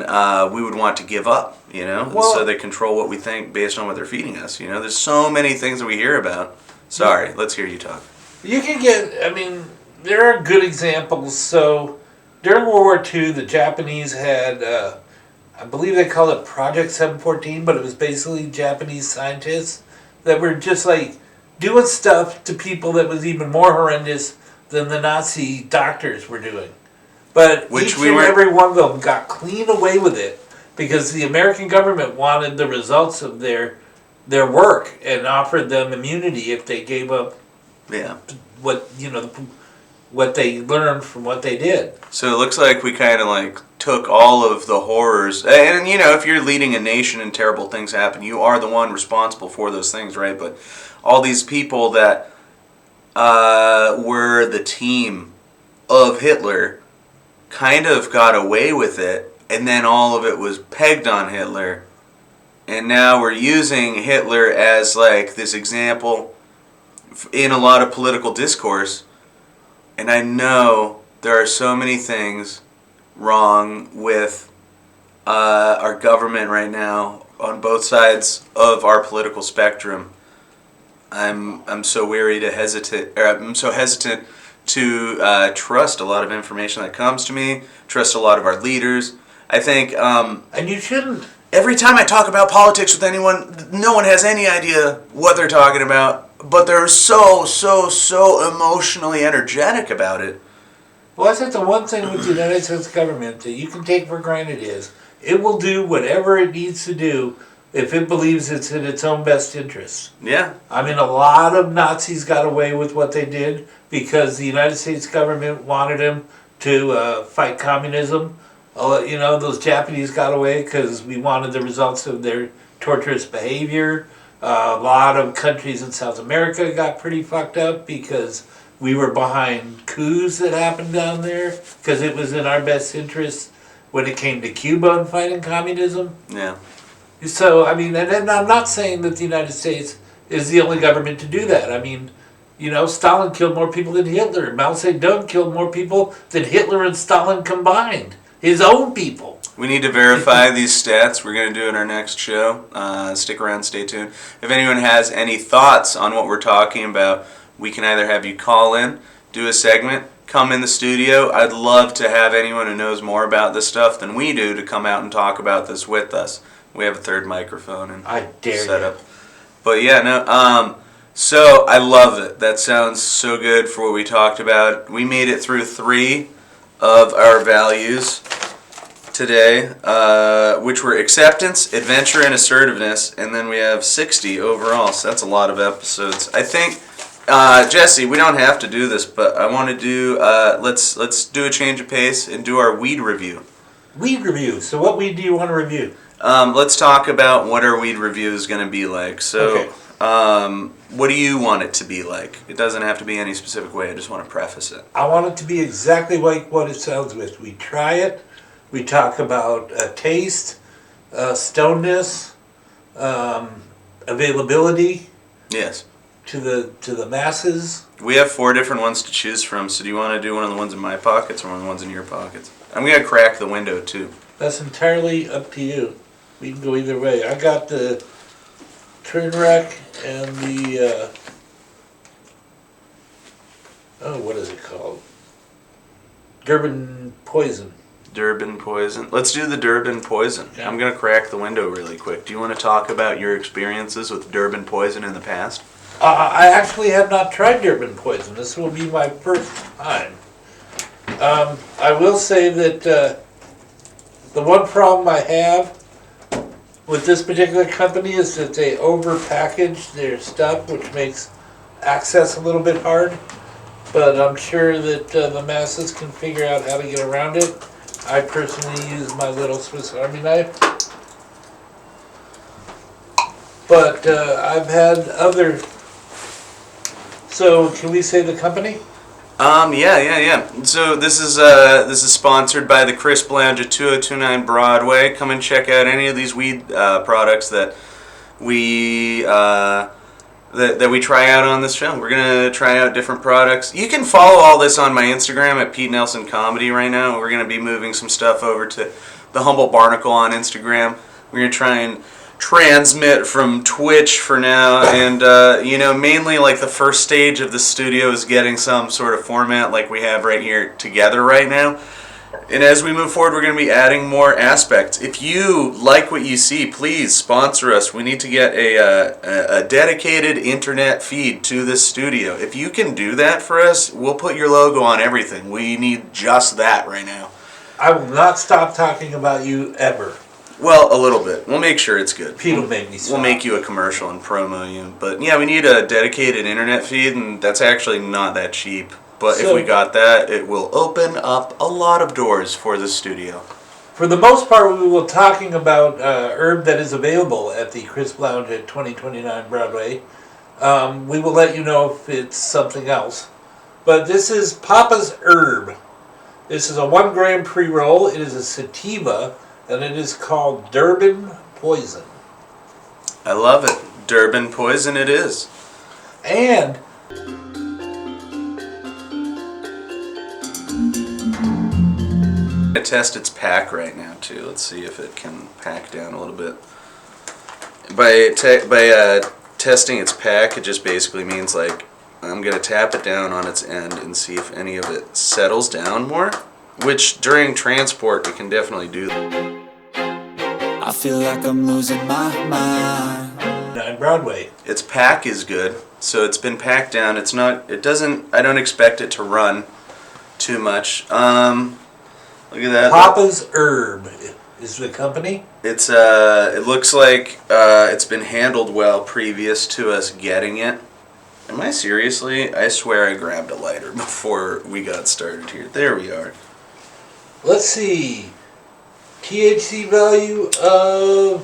we would want to give up, Well- so they control what we think based on what they're feeding us, There's so many things that we hear about. Sorry, let's hear you talk. You can there are good examples. So during World War II, the Japanese had, I believe they call it Project 714, but it was basically Japanese scientists that were just like doing stuff to people that was even more horrendous than the Nazi doctors were doing. But every one of them got clean away with it because the American government wanted the results of their work and offered them immunity if they gave up what they learned from what they did. So it looks like we kind of like took all of the horrors, and if you're leading a nation and terrible things happen, you are the one responsible for those things, right? But all these people that were the team of Hitler kind of got away with it, and then all of it was pegged on Hitler, and now we're using Hitler as like this example in a lot of political discourse. And I know there are so many things wrong with our government right now on both sides of our political spectrum. I'm so weary to hesitate. I'm so hesitant to trust a lot of information that comes to me. Trust a lot of our leaders. I think. And you shouldn't. Every time I talk about politics with anyone, no one has any idea what they're talking about. But they're so emotionally energetic about it. Well, I think the one thing with the United States government that you can take for granted is it will do whatever it needs to do if it believes it's in its own best interest. Yeah. A lot of Nazis got away with what they did because the United States government wanted them to fight communism. Those Japanese got away because we wanted the results of their torturous behavior. A lot of countries in South America got pretty fucked up because we were behind coups that happened down there because it was in our best interest when it came to Cuba and fighting communism. Yeah. So, and I'm not saying that the United States is the only government to do that. Stalin killed more people than Hitler. Mao Zedong killed more people than Hitler and Stalin combined. His own people. We need to verify these stats. We're going to do it in our next show. Stick around, stay tuned. If anyone has any thoughts on what we're talking about, we can either have you call in, do a segment, come in the studio. I'd love to have anyone who knows more about this stuff than we do to come out and talk about this with us. We have a third microphone and I dare setup. But yeah, no. So I love it. That sounds so good for what we talked about. We made it through 3 of our values today, which were acceptance, adventure, and assertiveness, and then we have 60 overall, so that's a lot of episodes. I think, Jesse, we don't have to do this, but I want to do, let's do a change of pace and do our weed review. Weed review. So what weed do you want to review? Let's talk about what our weed review is going to be like. So, okay. What do you want it to be like? It doesn't have to be any specific way, I just want to preface it. I want it to be exactly like what it sounds with. We try it. We talk about taste, stoneness, availability. Yes. To the masses. We have 4 different ones to choose from. So do you want to do one of the ones in my pockets or one of the ones in your pockets? I'm gonna crack the window too. That's entirely up to you. We can go either way. I got the Trainwreck and the what is it called? Durban Poison. Durban Poison. Let's do the Durban Poison. Yeah. I'm going to crack the window really quick. Do you want to talk about your experiences with Durban Poison in the past? I actually have not tried Durban Poison. This will be my first time. I will say that the one problem I have with this particular company is that they over-package their stuff, which makes access a little bit hard. But I'm sure that the masses can figure out how to get around it. I personally use my little Swiss Army knife. But I've had other... So, can we say the company? Yeah. So this is sponsored by the Crisp Lounge at 2029 Broadway. Come and check out any of these weed products that we that we try out on this show. We're going to try out different products. You can follow all this on my Instagram at Pete Nelson Comedy right now. We're going to be moving some stuff over to the Humboldt Barnacle on Instagram. We're going to try and transmit from Twitch for now, and mainly like the first stage of the studio is getting some sort of format like we have right here together right now. And as we move forward, we're going to be adding more aspects. If you like what you see, please sponsor us. We need to get a dedicated internet feed to this studio. If you can do that for us, we'll put your logo on everything. We need just that right now. I will not stop talking about you ever. Well, a little bit. We'll make sure it's good. Pete will make me stop. We'll make you a commercial and promo you. But yeah, we need a dedicated internet feed, and that's actually not that cheap. But if we got that, it will open up a lot of doors for the studio. For the most part, we will talking about herb that is available at the Crisp Lounge at 2029 Broadway. We will let you know if it's something else. But this is Papa's Herb. This is a 1 gram pre-roll. It is a sativa, and it is called Durban Poison. I love it. Durban Poison it is. And I test its pack right now too. Let's see if it can pack down a little bit. By testing its pack, it just basically means like I'm gonna tap it down on its end and see if any of it settles down more. Which during transport it can definitely do. I feel like I'm losing my mind. 9 Broadway. Its pack is good, so it's been packed down. It's not. It doesn't. I don't expect it to run too much. Look at that. Papa's Herb is the company. It's it looks like it's been handled well previous to us getting it. Am I seriously? I swear I grabbed a lighter before we got started here. There we are. Let's see. THC value of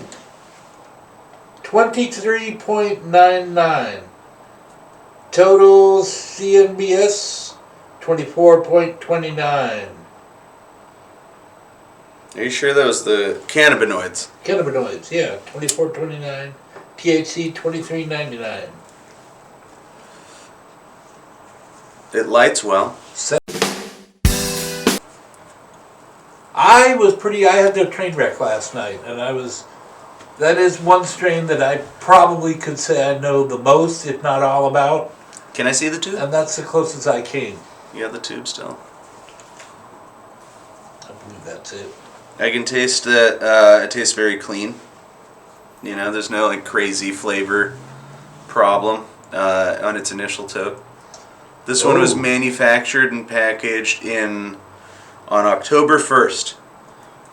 23.99. Total CNBS 24.29. Are you sure that was the cannabinoids? Cannabinoids, yeah, 24.29. THC 23.99. It lights well. I had the train wreck last night, and that is one strain that I probably could say I know the most, if not all about. Can I see the tube? And that's the closest I came. You have the tube still. I believe that's it. I can taste that it tastes very clean. You know, there's no like crazy flavor problem on its initial toke. This one was manufactured and packaged on October 1st.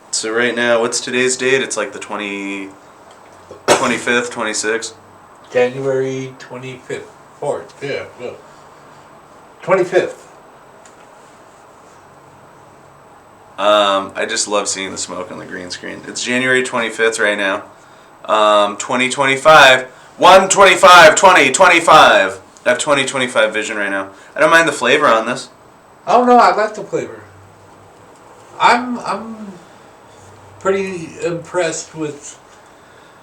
So right now, what's today's date? It's like the 25th, 26th? January 25th. 4th, yeah, no. 25th. I just love seeing the smoke on the green screen. It's January 25th right now. 2025. 125, 2025. I have 2025 vision right now. I don't mind the flavor on this. Oh no, I like the flavor. I'm pretty impressed with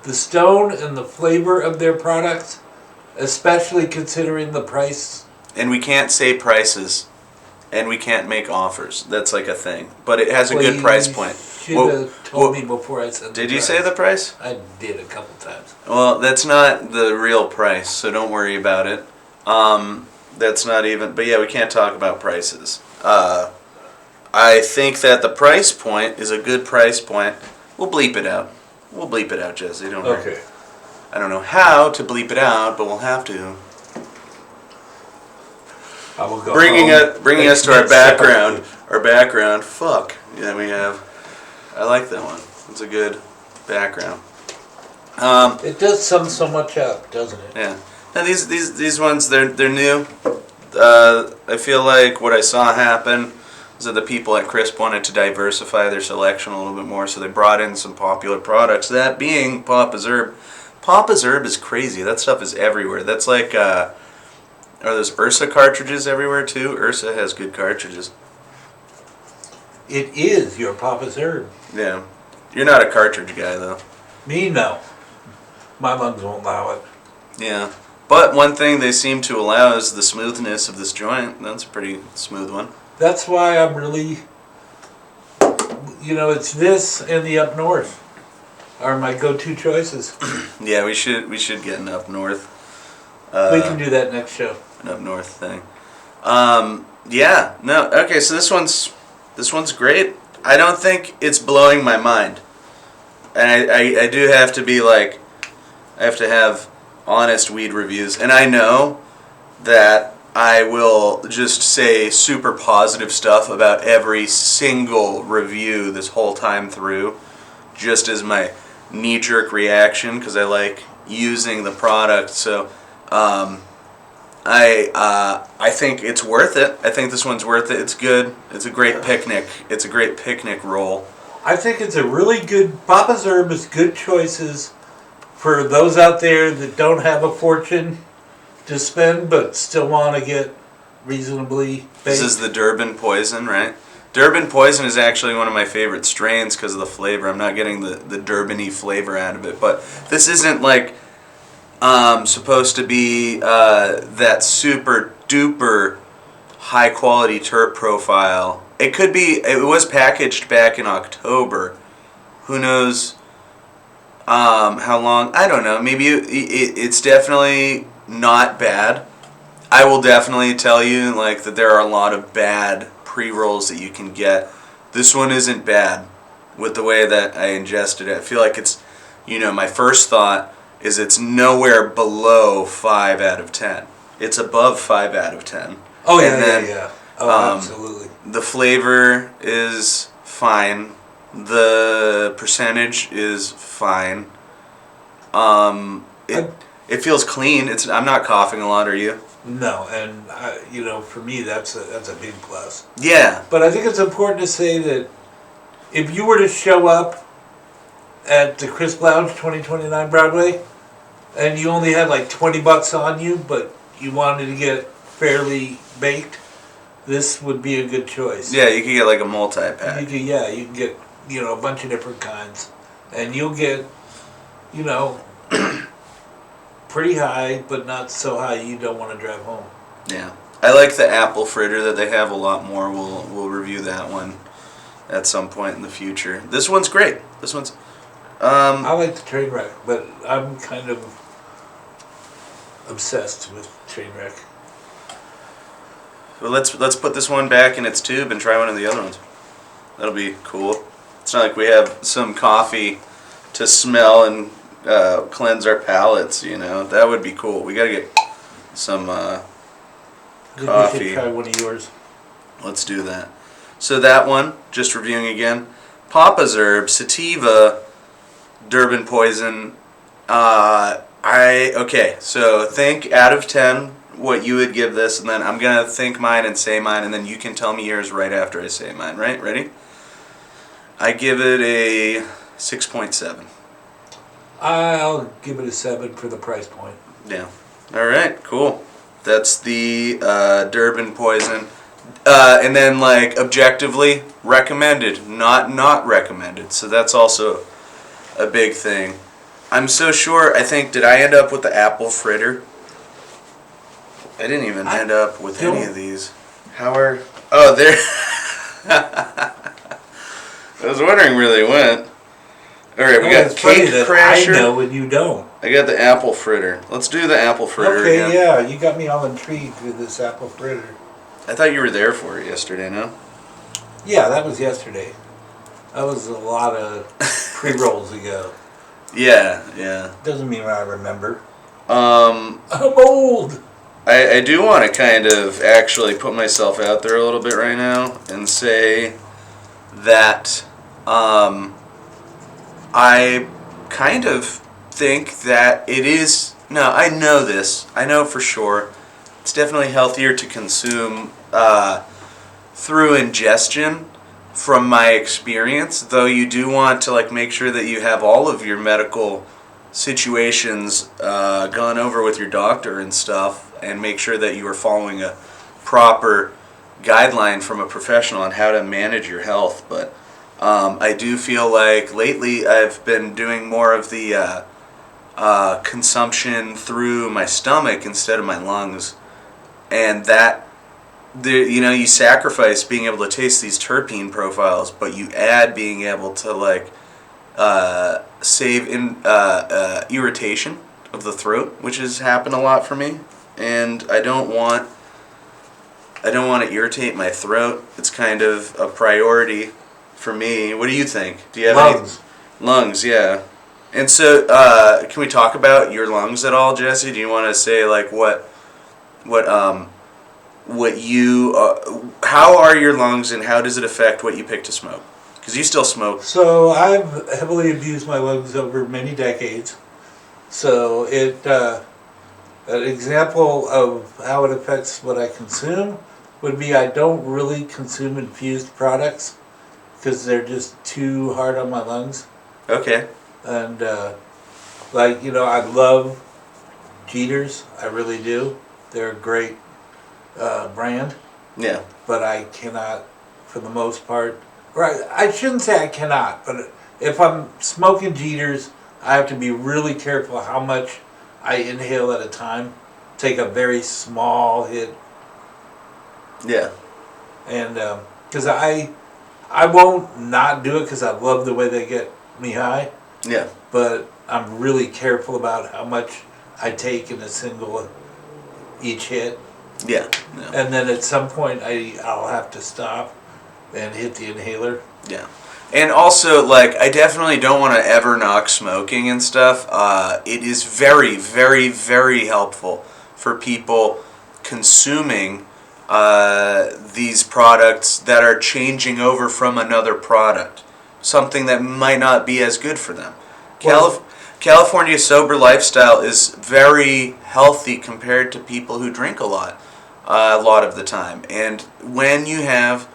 the Stone and the flavor of their products, especially considering the price. And we can't say prices, and we can't make offers. That's like a thing. But it has a good price point. Should have told me before I said the Did you price. say the price? I did a couple times. Well, that's not the real price, so don't worry about it. That's not even, but yeah, we can't talk about prices. I think that the price point is a good price point. We'll bleep it out. We'll bleep it out, Jesse, don't worry. Okay. I don't know how to bleep it out, but we'll have to. I will go Bringing home. us to our background. Our background, fuck. Yeah, we have. I like that one. It's a good background. It does sum so much up, doesn't it? Yeah. Now these ones, they're new. I feel like what I saw happen was that the people at Crisp wanted to diversify their selection a little bit more, so they brought in some popular products. That being Papa's Herb. Papa's Herb is crazy. That stuff is everywhere. That's like, are those Ursa cartridges everywhere too? Ursa has good cartridges. It is your Papa's Herb. Yeah. You're not a cartridge guy though. Me, no. My lungs won't allow it. Yeah. But one thing they seem to allow is the smoothness of this joint. That's a pretty smooth one. That's why I'm really, it's this and the Up North are my go-to choices. Yeah, we should get an up north. We can do that next show. An up north thing. Yeah, no, okay, so this one's great. I don't think it's blowing my mind. And I do have to be like, I have to have honest weed reviews. And I know that I will just say super positive stuff about every single review this whole time through, just as my knee-jerk reaction, because I like using the product. So I think it's worth it. I think this one's worth it. It's good. It's a great picnic. It's a great picnic roll. I think it's a really good, Papa's Herb is good choices for those out there that don't have a fortune to spend but still want to get reasonably baked. This is the Durban Poison, right? Durban Poison is actually one of my favorite strains because of the flavor. I'm not getting the Durban-y flavor out of it, but this isn't like supposed to be that super duper high quality terp profile. It could be. It was packaged back in October. Who knows how long? I don't know. Maybe it's definitely not bad. I will definitely tell you that there are a lot of bad pre-rolls that you can get. This one isn't bad with the way that I ingested it. I feel like it's, my first thought is it's nowhere below 5 out of 10. It's above 5 out of 10. Oh, yeah, yeah. Oh, absolutely. The flavor is fine. The percentage is fine. It feels clean. I'm not coughing a lot, are you? No, and for me that's a big plus. Yeah. But I think it's important to say that if you were to show up at the Crisp Lounge 2029 Broadway and you only had like $20 on you, but you wanted to get fairly baked, this would be a good choice. Yeah, you could get like a multi-pack. You can get a bunch of different kinds, and you'll get pretty high, but not so high you don't want to drive home. Yeah, I like the apple fritter that they have a lot more. We'll review that one at some point in the future. This one's great. This one's. I like the Trainwreck, but I'm kind of obsessed with Trainwreck. Well, let's put this one back in its tube and try one of the other ones. That'll be cool. It's not like we have some coffee to smell and cleanse our palates. That would be cool. We gotta get some coffee. We should try one of yours. Let's do that. So that one, just reviewing again, Papa's Herb, Sativa, Durban Poison. Okay. So think out of 10 what you would give this, and then I'm gonna think mine and say mine, and then you can tell me yours right after I say mine. Right? Ready? I give it a 6.7. I'll give it a 7 for the price point. Yeah. All right. Cool. That's the Durban Poison. And then objectively recommended, not recommended. So that's also a big thing. I'm so sure. Did I end up with the apple fritter? I didn't even end up with any of these. Oh, there. I was wondering where they went. All right, we got Cake Crasher. I know and you don't. I got the apple fritter. Let's do the apple fritter again. Okay, yeah, you got me all intrigued with this apple fritter. I thought you were there for it yesterday, no? Yeah, that was yesterday. That was a lot of pre-rolls ago. Yeah. Doesn't mean I remember. I'm old. I do want to kind of actually put myself out there a little bit right now and say that I kind of think that it is. No, I know this. I know for sure. It's definitely healthier to consume through ingestion from my experience, though you do want to make sure that you have all of your medical situations gone over with your doctor and stuff, and make sure that you are following a proper guideline from a professional on how to manage your health. But I do feel like lately I've been doing more of the consumption through my stomach instead of my lungs, and that you sacrifice being able to taste these terpene profiles, but you add being able to like save irritation of the throat, which has happened a lot for me, and I don't want to irritate my throat. It's kind of a priority for me. What do you think? Do you have Lungs. Lungs, yeah. And so, can we talk about your lungs at all, Jesse? Do you want to say like what you how are your lungs, and how does it affect what you pick to smoke? Because you still smoke. So I've heavily abused my lungs over many decades. So an example of how it affects what I consume would be I don't really consume infused products because they're just too hard on my lungs. Okay. And I love Jeters. I really do. They're a great brand. Yeah. But I cannot, for the most part. Right, I shouldn't say I cannot, but if I'm smoking Jeters, I have to be really careful how much I inhale at a time. Take a very small hit. Yeah. And because I won't not do it because I love the way they get me high. Yeah. But I'm really careful about how much I take in a single each hit. Yeah. And then at some point I'll have to stop and hit the inhaler. Yeah. And also, like, I definitely don't want to ever knock smoking and stuff. It is very, very, very helpful for people consuming these products that are changing over from another product. Something that might not be as good for them. California's sober lifestyle is very healthy compared to people who drink a lot of the time. And when you have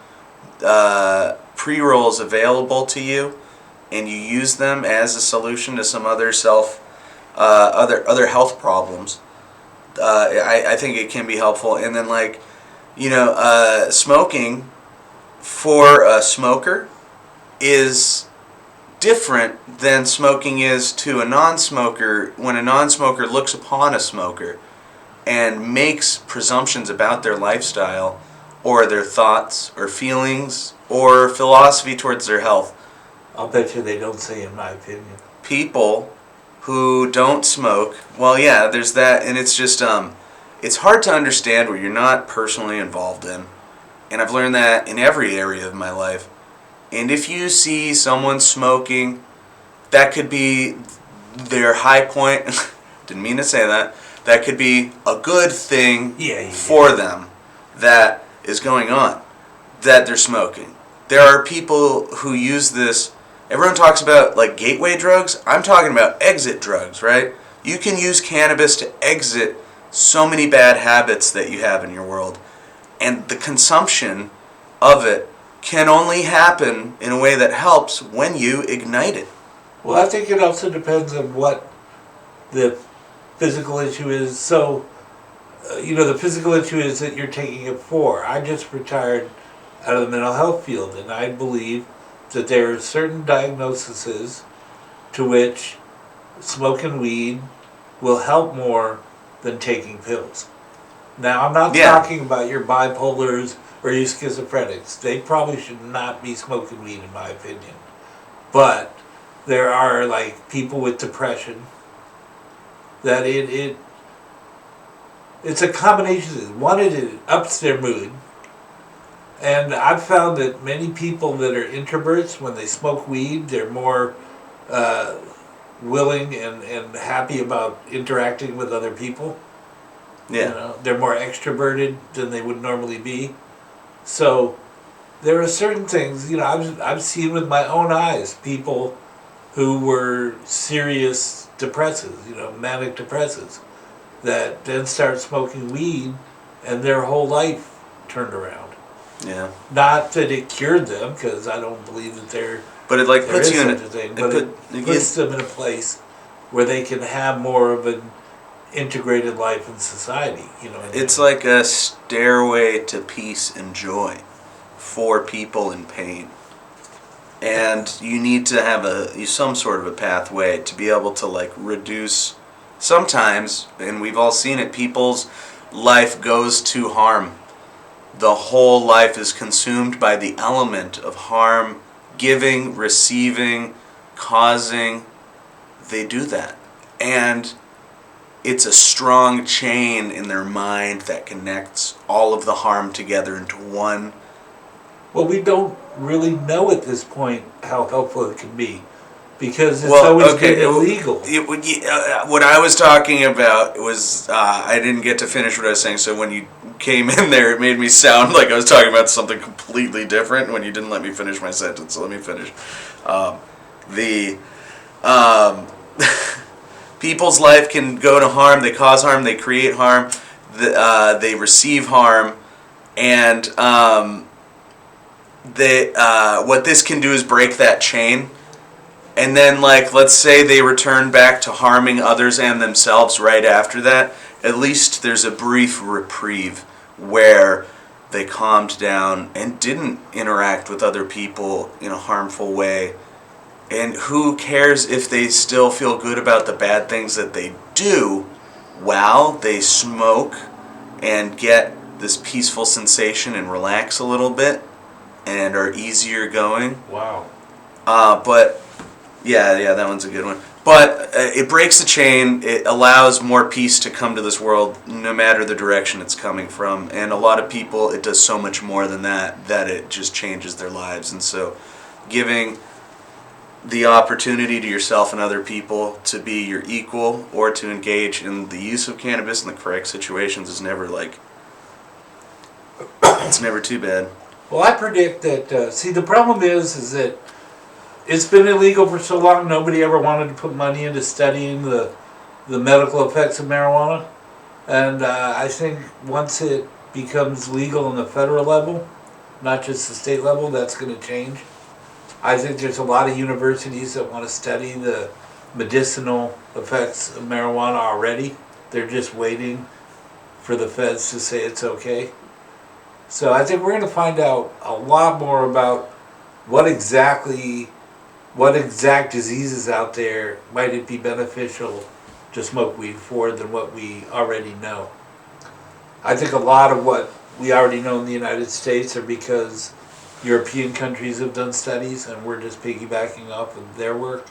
pre-rolls available to you, and you use them as a solution to some other other health problems, I think it can be helpful. And then smoking for a smoker is different than smoking is to a non-smoker. When a non-smoker looks upon a smoker and makes presumptions about their lifestyle or their thoughts or feelings or philosophy towards their health. I'll bet you they don't say, in my opinion. People who don't smoke, well, yeah, there's that, and it's just, it's hard to understand what you're not personally involved in. And I've learned that in every area of my life. And if you see someone smoking, that could be their high point. Didn't mean to say that. That could be a good thing for them that is going on, that they're smoking. There are people who use this. Everyone talks about like gateway drugs. I'm talking about exit drugs, right? You can use cannabis to exit so many bad habits that you have in your world. And the consumption of it can only happen in a way that helps when you ignite it. Well, I think it also depends on what the physical issue is. So, the physical issue is that you're taking it for. I just retired out of the mental health field, and I believe that there are certain diagnoses to which smoking weed will help more than taking pills. Now, I'm not talking about your bipolars or your schizophrenics. They probably should not be smoking weed, in my opinion. But there are people with depression that it's a combination. One, it ups their mood. And I've found that many people that are introverts, when they smoke weed, they're more willing and happy about interacting with other people. Yeah. They're more extroverted than they would normally be. So there are certain things, I've seen with my own eyes people who were serious depressives, manic depressives, that then start smoking weed and their whole life turned around. Yeah. Not that it cured them, because I don't believe that there puts you in such a thing, but it puts them in a place where they can have more of an integrated life in society. It's like a stairway to peace and joy for people in pain. and you need to have some sort of a pathway to be able to like reduce. Sometimes, and we've all seen it, people's life goes to harm. The whole life is consumed by the element of harm, giving, receiving, causing. They do that. And it's a strong chain in their mind that connects all of the harm together into one. Well, we don't really know at this point how helpful it can be, because it's always been illegal. What I was talking about was, I didn't get to finish what I was saying, so when you came in there, it made me sound like I was talking about something completely different when you didn't let me finish my sentence, so let me finish. People's life can go to harm, they cause harm, they create harm, they receive harm, and what this can do is break that chain. And then, like, let's say they return back to harming others and themselves right after that. At least there's a brief reprieve where they calmed down and didn't interact with other people in a harmful way. And who cares if they still feel good about the bad things that they do while they smoke and get this peaceful sensation and relax a little bit and are easier going. Wow. But yeah, that one's a good one. But it breaks the chain. It allows more peace to come to this world, no matter the direction it's coming from. And a lot of people, it does so much more than that it just changes their lives. And so, giving the opportunity to yourself and other people to be your equal or to engage in the use of cannabis in the correct situations is never it's never too bad. Well, I predict that, see, the problem is that it's been illegal for so long, nobody ever wanted to put money into studying the medical effects of marijuana. And I think once it becomes legal on the federal level, not just the state level, that's going to change. I think there's a lot of universities that want to study the medicinal effects of marijuana already. They're just waiting for the feds to say it's okay. So I think we're going to find out a lot more about what exact diseases out there might it be beneficial to smoke weed for than what we already know. I think a lot of what we already know in the United States are because European countries have done studies and we're just piggybacking off of their work.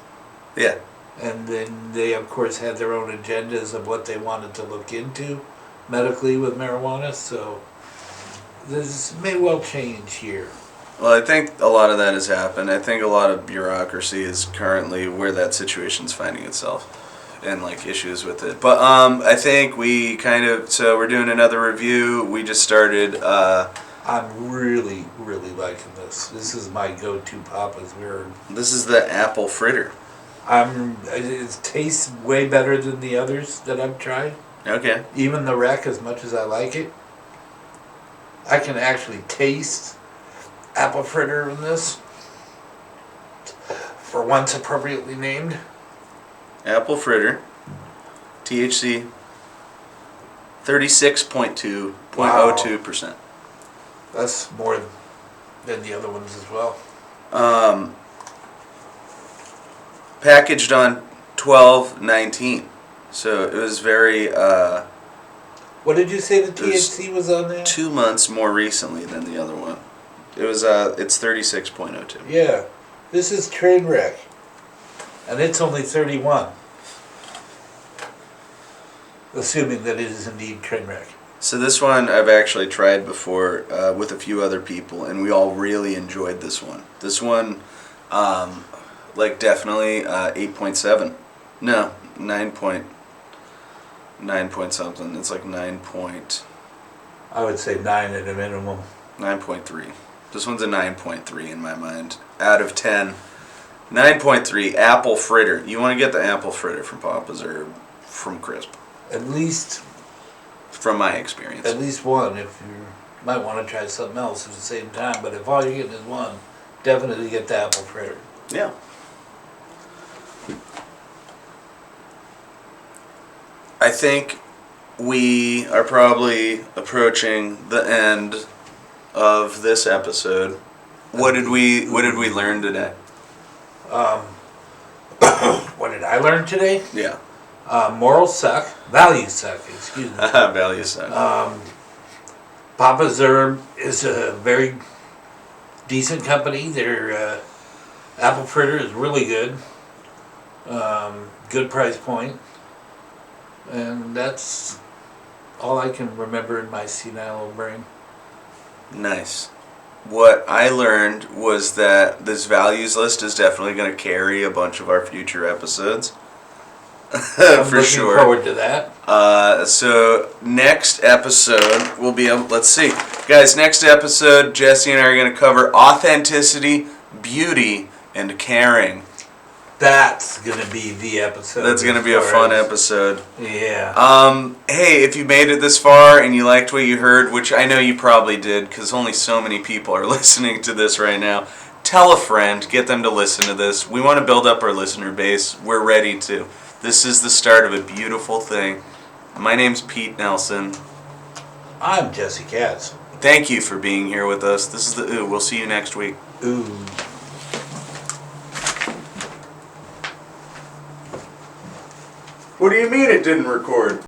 Yeah. And then they, of course, had their own agendas of what they wanted to look into medically with marijuana. So this may well change here. Well, I think a lot of that has happened. I think a lot of bureaucracy is currently where that situation's finding itself and like issues with it. But I think so we're doing another review. We just started. I'm really, really liking this. This is my go-to Papa's Weird. This is the apple fritter. It tastes way better than the others that I've tried. Okay. Even the Rec, as much as I like it, I can actually taste apple fritter in this. For once appropriately named. Apple fritter. THC 36.2%. That's more than the other ones as well. Packaged on 12/19. So it was very... what did you say the THC was on there? 2 months more recently than the other one. It was it's 36.02. Yeah. This is Trainwreck. And it's only 31. Assuming that it is indeed Trainwreck. So this one I've actually tried before with a few other people, and we all really enjoyed this one. This one, definitely 8.7. No, 9 point something. It's like 9 point. I would say 9 at a minimum. 9.3. This one's a 9.3 in my mind. Out of 10. 9.3. Apple fritter. You want to get the apple fritter from Papa's or from Crisp? At least... From my experience. At least one, if you might want to try something else at the same time. But if all you're getting is one, definitely get the apple fritter. Yeah. I think we are probably approaching the end of this episode. What did we learn today? What did I learn today? Yeah. Morals suck. Values suck, excuse me. Value suck. Papa's is a very decent company. Their apple fritter is really good. Good price point. And that's all I can remember in my senile brain. Nice. What I learned was that this values list is definitely going to carry a bunch of our future episodes. I'm For looking sure. forward to that. So next episode we'll be able, let's see. Guys, next episode Jesse and I are going to cover authenticity, beauty, and caring. That's going to be the episode. That's going to be a fun episode. Yeah. Hey, if you made it this far and you liked what you heard, which I know you probably did because only so many people are listening to this right now, tell a friend, get them to listen to this. We want to build up our listener base. We're ready to. This is the start of a beautiful thing. My name's Pete Nelson. I'm Jesse Katz. Thank you for being here with us. This is the OoOoh. We'll see you next week. Ooh. What do you mean it didn't record?